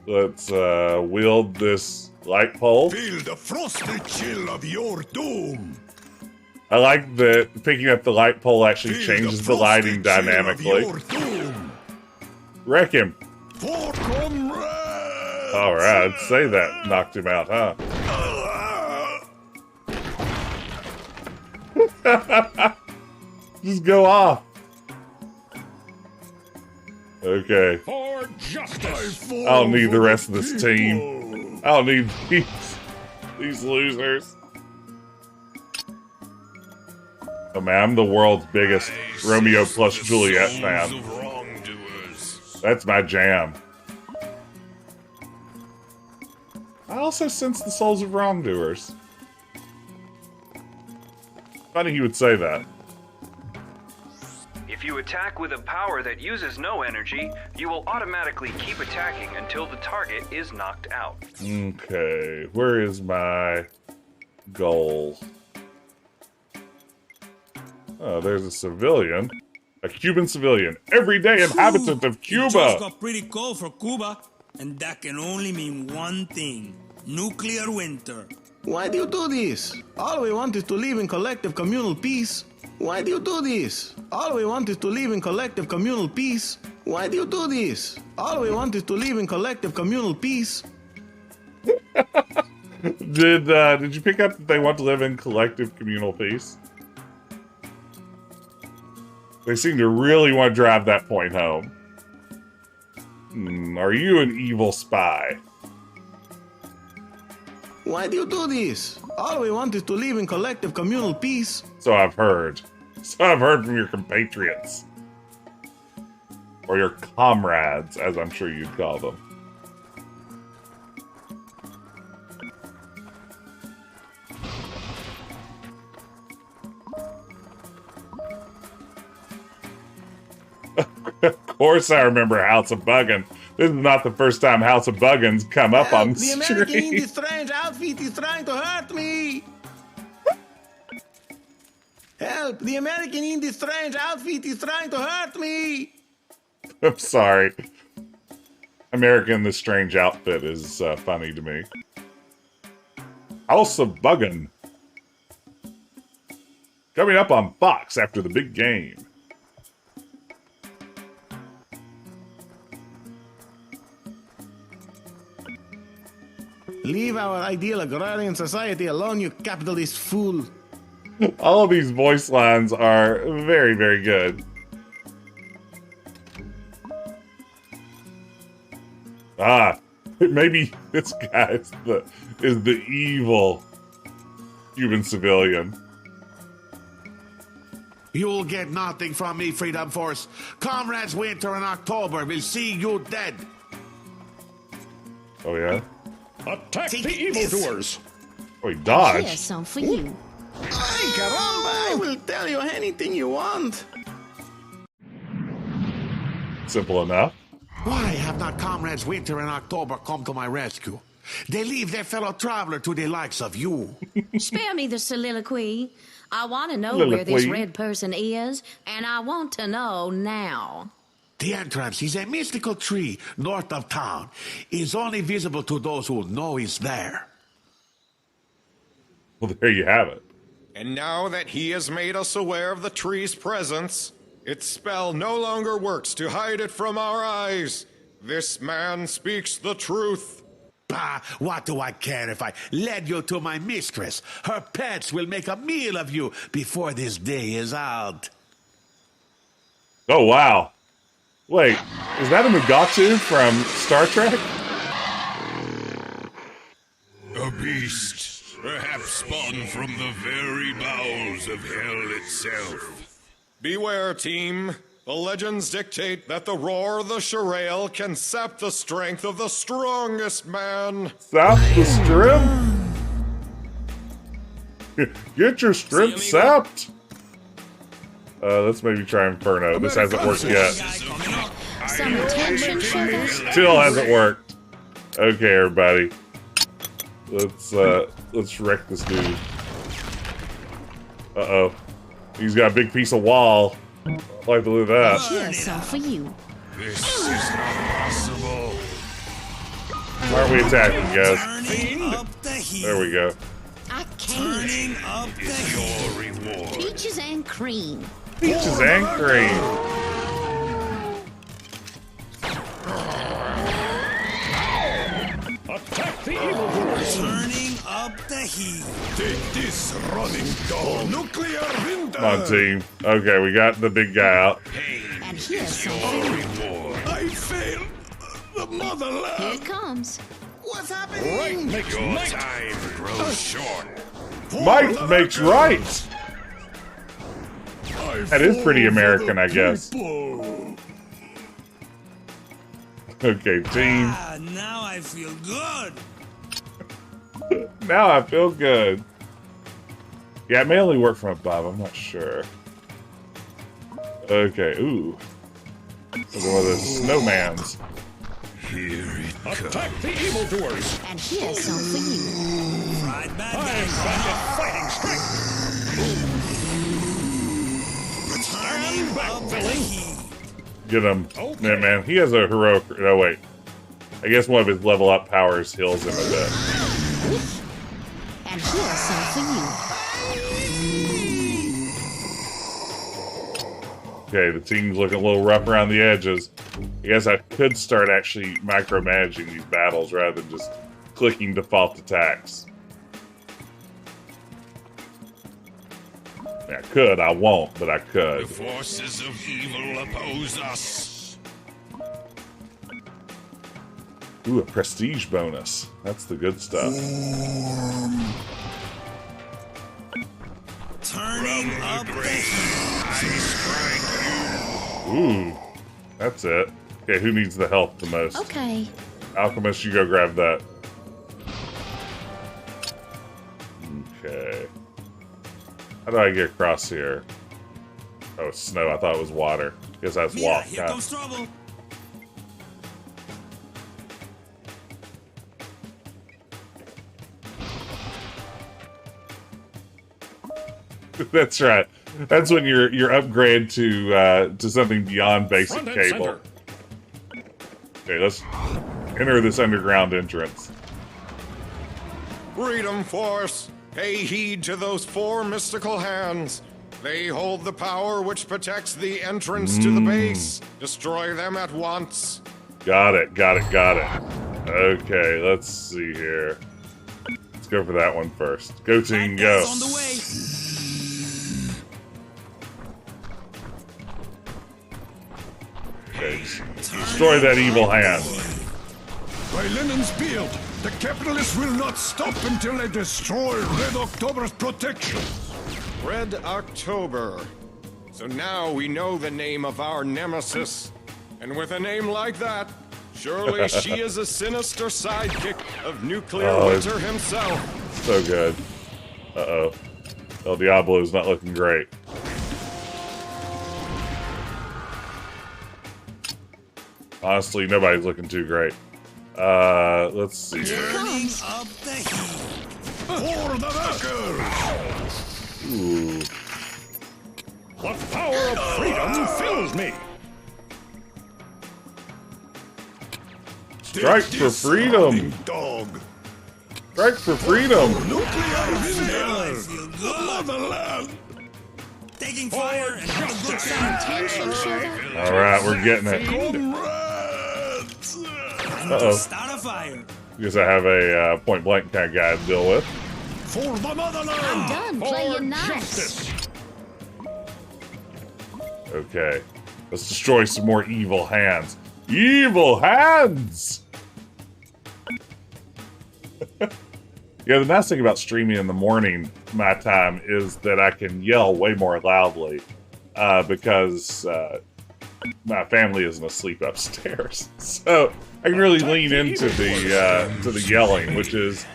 Let's wield this light pole. Feel the frosty chill of your doom. I like that picking up the light pole actually changes the lighting dynamically. Wreck him. Alright, I'd say that knocked him out, huh? Just go off. Okay. For justice. I don't need the rest of this team. I don't need these losers. Oh man, I'm the world's biggest Romeo plus Juliet fan. That's my jam. I also sense the souls of wrongdoers. Funny he would say that. If you attack with a power that uses no energy, you will automatically keep attacking until the target is knocked out. Okay, where is my goal? Oh, there's a civilian. A Cuban civilian. Everyday inhabitant of It just Cuba. got pretty cold for Cuba, and that can only mean one thing. Nuclear winter. Why do you do this? All we want is to live in collective communal peace. Why do you do this? All we want is to live in collective communal peace. Why do you do this? All we want is to live in collective communal peace. Did you pick up that they want to live in collective communal peace? They seem to really want to drive that point home. Are you an evil spy? Why do you do this? All we want is to live in collective communal peace. So I've heard. So I've heard from your compatriots. Or your comrades, as I'm sure you'd call them. Of course I remember House of Buggin'. This is not the first time House of Buggin's come up on the stream. The American in this strange outfit is trying to hurt me. Help! The American in this strange outfit is trying to hurt me. I'm sorry. American in this strange outfit is funny to me. House of Buggin'. Coming up on Fox after the big game. Leave our ideal agrarian society alone, you capitalist fool. All of these voice lines are very, very good. Ah, maybe this guy is the evil Cuban civilian. You'll get nothing from me, Freedom Force. Comrades Winter and October will see you dead. Oh, yeah? Attack the evildoers! Oh, he dodged. Here's some for you. Ay, caramba, I will tell you anything you want. Simple enough. Why have not Comrades Winter and October come to my rescue? They leave their fellow traveler to the likes of you. Spare me the soliloquy. I want to know where this red person is, and I want to know now. The entrance is a mystical tree north of town. It's only visible to those who know it's there. Well, there you have it. And now that he has made us aware of the tree's presence, its spell no longer works to hide it from our eyes. This man speaks the truth. Bah, what do I care if I led you to my mistress? Her pets will make a meal of you before this day is out. Oh, wow. Wait, is that a Mugatu from Star Trek? A beast, perhaps spawned from the very bowels of hell itself. Beware, team. The legends dictate that the roar of the Shirael can sap the strength of the strongest man. Sap the strength? Get your strength sapped. Let's maybe try Inferno. This hasn't worked yet. Some attention, sugar? Still hasn't worked. Okay, everybody. Let's wreck this dude. Uh-oh. He's got a big piece of wall. I'd like to look at that. Here's some for you. This is not possible. Why aren't we attacking, guys? There we go. I can't. Up Your reward. Peaches and cream. Peaches and cream. Attack the evildoers. Turning up the heat. Take this, running dog. Nuclear winter. Come on, team. Okay, we got the big guy out. And here's Your something. reward. I failed the motherland. Here it comes. What's happening? Make your time grow short. Might makes right. That is pretty American, I guess. Okay, team. Ah, now I feel good. Now I feel good. Yeah, it may only work from above. I'm not sure. Okay, ooh. Look at one of those snowmans. Here it comes. Attack the evildoers! And here's some for you. Right back I'm back at fighting strength! Stand back, villain! Get him. Yeah, man. He has a heroic... Oh, wait. I guess one of his level up powers heals him a bit. And here's some for you. Okay, the team's looking a little rough around the edges. I guess I could start actually micromanaging these battles rather than just clicking default attacks. I could, I won't, but I could. The forces of evil oppose us. Ooh, a prestige bonus. That's the good stuff. Turning up the Ooh, that's it. Okay, who needs the help the most? Okay. Alchemiss, you go grab that. Okay. How do I get across here? Oh, it's snow. I thought it was water. Guess that's Mira, walk. here comes trouble. That's right. That's when you're upgraded to something beyond basic Front and cable. center. Okay, let's enter this underground entrance. Freedom Force, pay heed to those four mystical hands. They hold the power which protects the entrance to the base. Destroy them at once. Got it, got it, got it. Okay, let's see here. Let's go for that one first. Go team, go. On the way. Okay, destroy that evil hand. By Lenin's beard, the capitalists will not stop until they destroy Red Oktober's protection. Red October. So now we know the name of our nemesis. And with a name like that, surely she is a sinister sidekick of Nuclear Winter himself. So good. Uh-oh. El Diablo's not looking great. Honestly, nobody's looking too great. Let's see here. Turning up the heat. For the workers! Ooh. The power of freedom fills me! Strike for freedom! Dog. Strike for freedom! Nuclear I winter! feel good. Motherland! Taking fire and have a good time. Attention, sugar. Alright, we're getting it. Comrades! Uh-oh. Start a fire. Guess I have a point blank kind of guy to deal with. For the motherland! I'm done playing nice. Justice! Okay. Let's destroy some more evil hands. Evil hands! Yeah, the nice thing about streaming in the morning, my time, is that I can yell way more loudly because my family isn't asleep upstairs. So I can really lean into the yelling, which is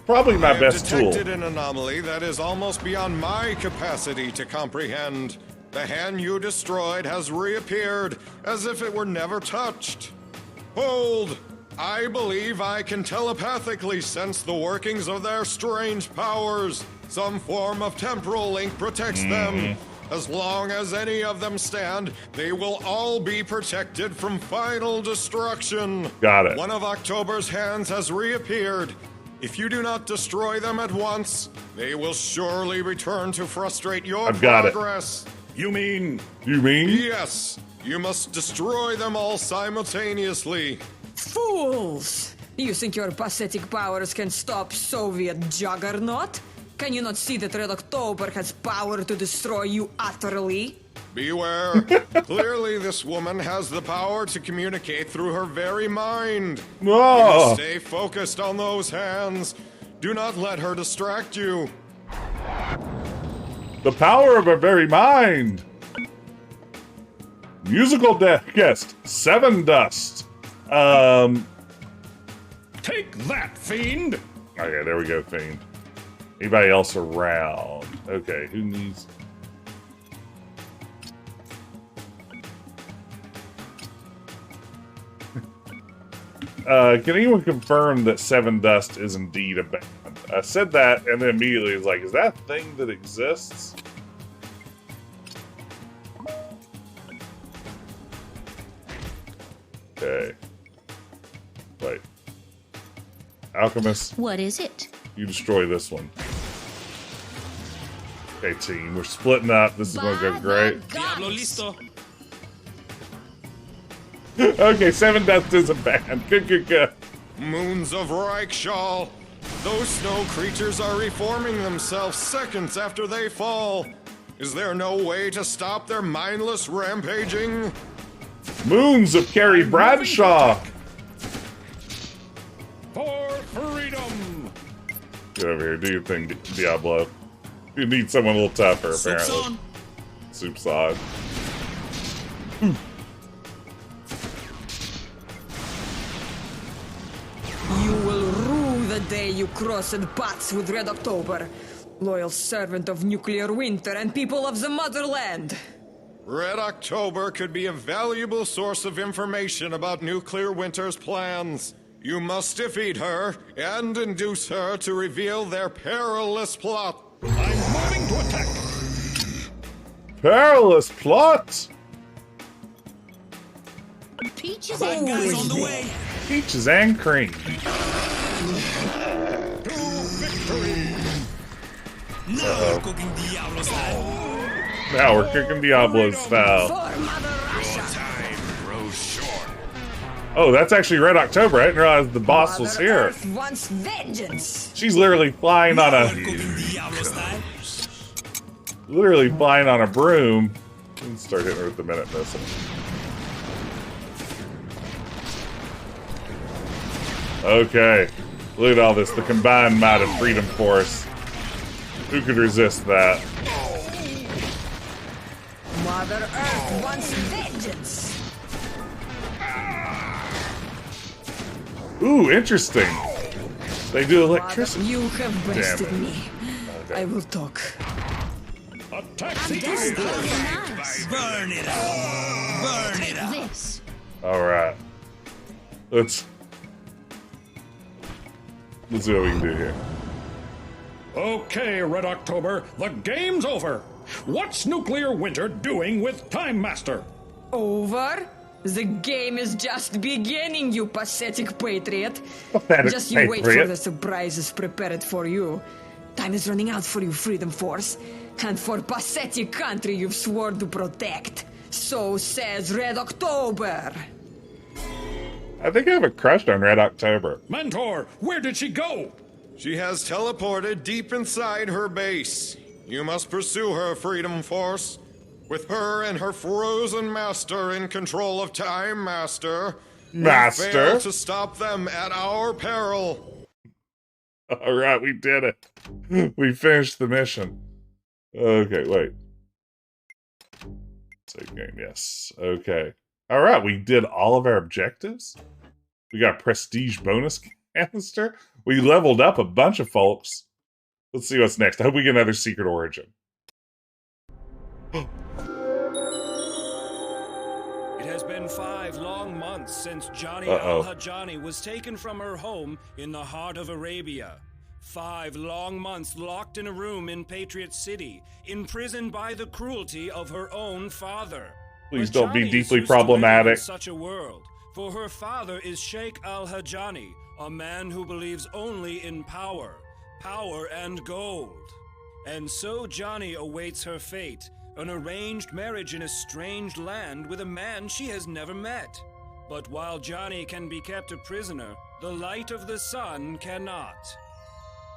probably my best tool. I have detected an anomaly that is almost beyond my capacity to comprehend. The hand you destroyed has reappeared as if it were never touched. Hold! I believe I can telepathically sense the workings of their strange powers. Some form of temporal link protects them. As long as any of them stand, they will all be protected from final destruction. Got it. One of October's hands has reappeared. If you do not destroy them at once, they will surely return to frustrate your I've got it. progress. You mean... You mean? Yes, you must destroy them all simultaneously. Fools! You think your pathetic powers can stop Soviet juggernaut? Can you not see that Red Oktober has power to destroy you utterly? Beware. Clearly, this woman has the power to communicate through her very mind. You must stay focused on those hands. Do not let her distract you. The power of her very mind. Musical guest, Seven Dust. Take that, fiend! Okay, there we go, fiend. Anybody else around? Okay, who needs... Can anyone confirm that Seven Dust is indeed a band? I said that, and then immediately was like, is that a thing that exists? Okay. Wait. Alchemiss. What is it? You destroy this one. Okay, team. We're splitting up. This is going to go great. Diablo listo. Okay, Seven Dust is a band. Good. Moons of Reich. Those snow creatures are reforming themselves seconds after they fall. Is there no way to stop their mindless rampaging? Moons of Carrie Bradshaw. For freedom! Get over here. Do your thing, Diablo. You need someone a little tougher, apparently. Soup's on. You will rue the day you crossed paths with Red Oktober, loyal servant of nuclear winter and people of the motherland. Red Oktober could be a valuable source of information about Nuclear Winter's plans. You must defeat her and induce her to reveal their perilous plot. I'm moving to attack. Perilous plot. Peaches and guys on the way. Peaches and cream. Now we're cooking Diablo style. Now we're cooking Diablo style. Time grows short. Oh, that's actually Red Oktober. I didn't realize the boss was here. Earth wants vengeance. She's literally flying on a... Literally flying on a broom. Let's start hitting her with the minute missile. Okay. Look at all this. The combined might of Freedom Force. Who could resist that? Mother Earth wants vengeance. Ooh, interesting. They do electricity. You have bested me. Okay. I will talk. Attack I'm destined. Burn it up. Burn it up. This. Alright. Let's see what we can do here. Okay, Red Oktober, the game's over. What's Nuclear Winter doing with Time Master? Over? The game is just beginning, you pathetic patriot. Pathetic just you wait for patriot. the surprises prepared for you. Time is running out for you, Freedom Force. And for pathetic country you've sworn to protect. So says Red Oktober. I think I have a crush on Red Oktober. Mentor, where did she go? She has teleported deep inside her base. You must pursue her, Freedom Force. With her and her frozen master in control of Time Master, we fail to stop them at our peril. Alright, we did it. We finished the mission. Okay, wait. Save game, yes. Okay. Alright, we did all of our objectives. We got a prestige bonus canister. We leveled up a bunch of folks. Let's see what's next. I hope we get another secret origin. It has been 5 long months since Johnny Al-Hajjani was taken from her home in the heart of Arabia. 5 long months locked in a room in Patriot City, imprisoned by the cruelty of her own father. Please But don't be Johnny deeply used to live problematic. in such a world, for her father is Sheikh Al-Hajjani, a man who believes only in power and gold. And so Johnny awaits her fate, an arranged marriage in a strange land with a man she has never met. But while Johnny can be kept a prisoner, the light of the sun cannot.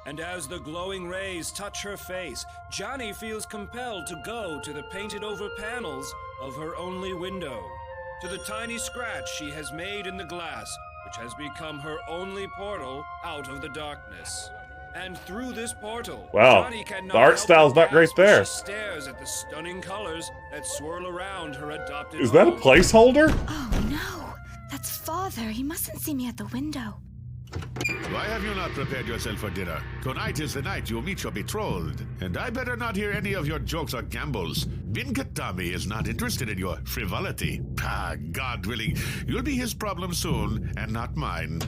And as the glowing rays touch her face, Johnny feels compelled to go to the painted-over panels of her only window, to the tiny scratch she has made in the glass, which has become her only portal out of the darkness. And through this portal, wow, Johnny cannot the art help style's but not great gasp there. as she stares at the stunning colors that swirl around her adopted Is that a home. placeholder? Oh no, that's Father. He mustn't see me at the window. Why have you not prepared yourself for dinner? Tonight is the night you meet your betrothed, and I better not hear any of your jokes or gambles. Bin Katami is not interested in your frivolity. Ah, God willing, you'll be his problem soon, and not mine.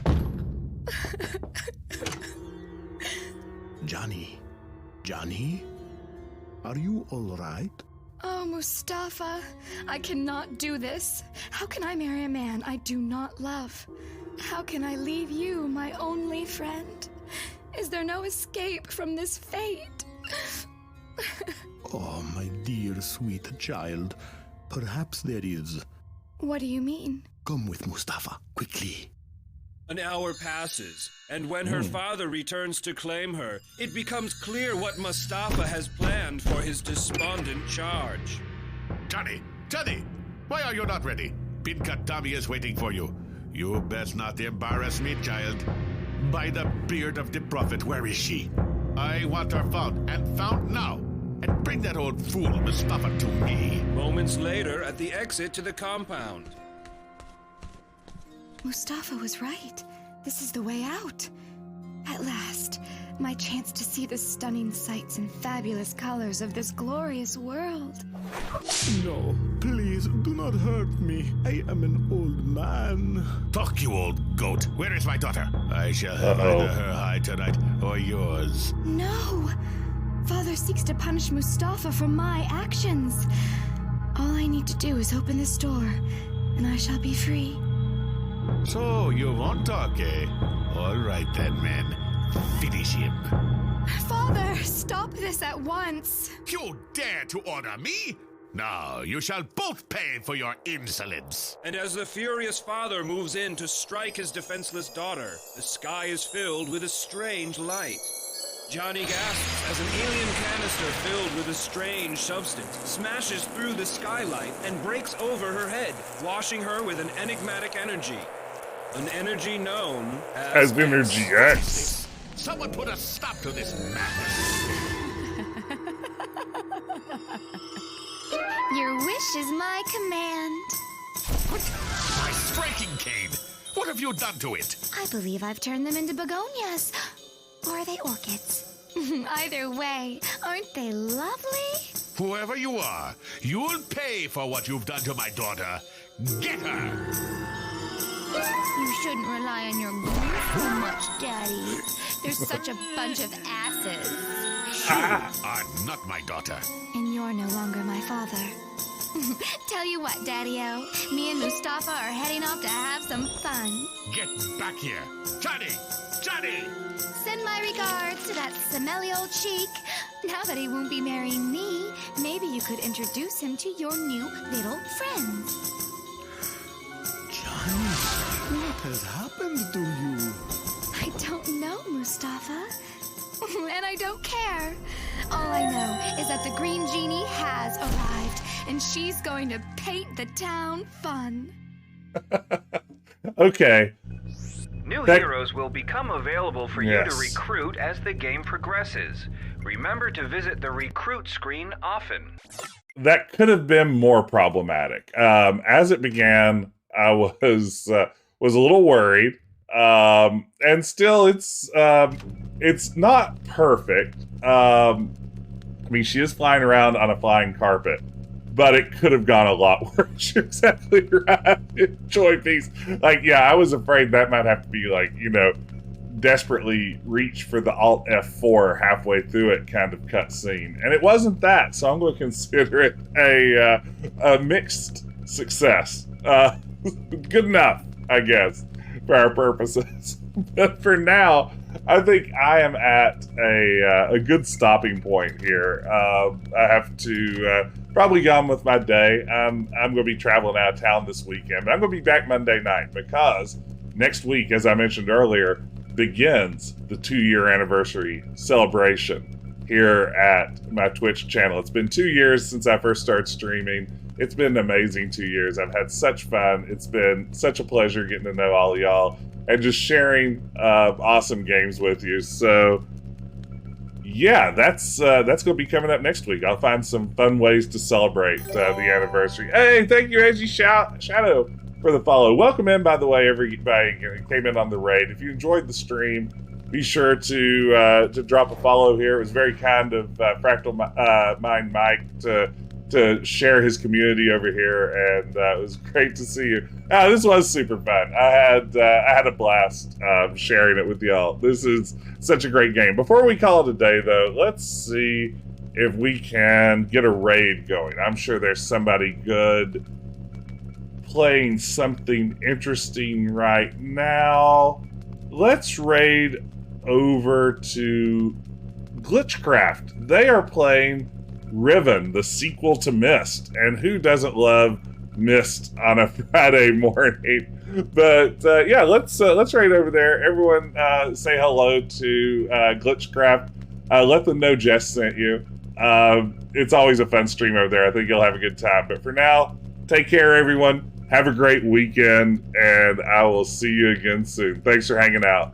Johnny? Are you all right? Oh, Mustafa, I cannot do this. How can I marry a man I do not love? How can I leave you, my only friend? Is there no escape from this fate? Oh, my dear, sweet child. Perhaps there is. What do you mean? Come with Mustafa, quickly. An hour passes, and when her father returns to claim her, it becomes clear what Mustafa has planned for his despondent charge. Johnny! Why are you not ready? Bin Katami is waiting for you. You best not embarrass me, child. By the beard of the prophet, where is she? I want her found, and found now. And bring that old fool Mustafa to me. Moments later, at the exit to the compound. Mustafa was right. This is the way out. At last, my chance to see the stunning sights and fabulous colors of this glorious world. No, please do not hurt me. I am an old man. Talk, you old goat. Where is my daughter? I shall have either her hide tonight or yours. No! Father seeks to punish Mustafa for my actions. All I need to do is open this door, and I shall be free. So, you won't talk, eh? All right then, man. Finish him. Father, stop this at once. You dare to order me? Now, you shall both pay for your insolence. And as the furious father moves in to strike his defenseless daughter, the sky is filled with a strange light. Johnny gasps as an alien canister filled with a strange substance smashes through the skylight and breaks over her head, washing her with an enigmatic energy. An energy known as Energy X. Someone put a stop to this madness. Your wish is my command. What? My striking cane. What have you done to it? I believe I've turned them into begonias. Or are they orchids? Either way, aren't they lovely? Whoever you are, you'll pay for what you've done to my daughter. Get her! You shouldn't rely on your groove so much, Daddy. They're such a bunch of asses. You are not my daughter. And you're no longer my father. Tell you what, Daddy-O, me and Mustafa are heading off to have some fun. Get back here. Johnny! Send my regards to that smelly old cheek. Now that he won't be marrying me, maybe you could introduce him to your new little friends. Johnny, what has happened to you? I don't know, Mustafa. And I don't care. All I know is that the Green Genie has arrived, and she's going to paint the town fun. Okay. New heroes will become available for you to Yes. recruit as the game progresses. Remember to visit the recruit screen often. That could have been more problematic. As it began, I was a little worried, and still, it's not perfect. I mean, she is flying around on a flying carpet, but it could have gone a lot worse. You're exactly right. Enjoy peace. Like, yeah, I was afraid that might have to be like, desperately reach for the Alt F4 halfway through it kind of cutscene, and it wasn't that. So I'm going to consider it a mixed success. Good enough, I guess, for our purposes. But for now, I think I am at a good stopping point here. I have to probably go on with my day. I'm going to be traveling out of town this weekend, but I'm going to be back Monday night because next week, as I mentioned earlier, begins the 2-year anniversary celebration here at my Twitch channel. It's been 2 years since I first started streaming. It's been an amazing 2 years. I've had such fun. It's been such a pleasure getting to know all of y'all and just sharing awesome games with you. So yeah, that's going to be coming up next week. I'll find some fun ways to celebrate the anniversary. Hey, thank you, Reggie Shadow, for the follow. Welcome in, by the way, everybody who came in on the raid. If you enjoyed the stream, be sure to drop a follow here. It was very kind of Fractal Mind Mike to share his community over here, and it was great to see you. This was super fun. I had a blast sharing it with y'all. This is such a great game. Before we call it a day, though, let's see if we can get a raid going. I'm sure there's somebody good playing something interesting right now. Let's raid over to Glitchcraft. They are playing Riven, the sequel to Myst, and who doesn't love Myst on a Friday morning? But yeah, let's raid over there. Everyone, say hello to Glitchcraft. Let them know Jess sent you. It's always a fun stream over there. I think you'll have a good time. But for now, take care, everyone. Have a great weekend, and I will see you again soon. Thanks for hanging out.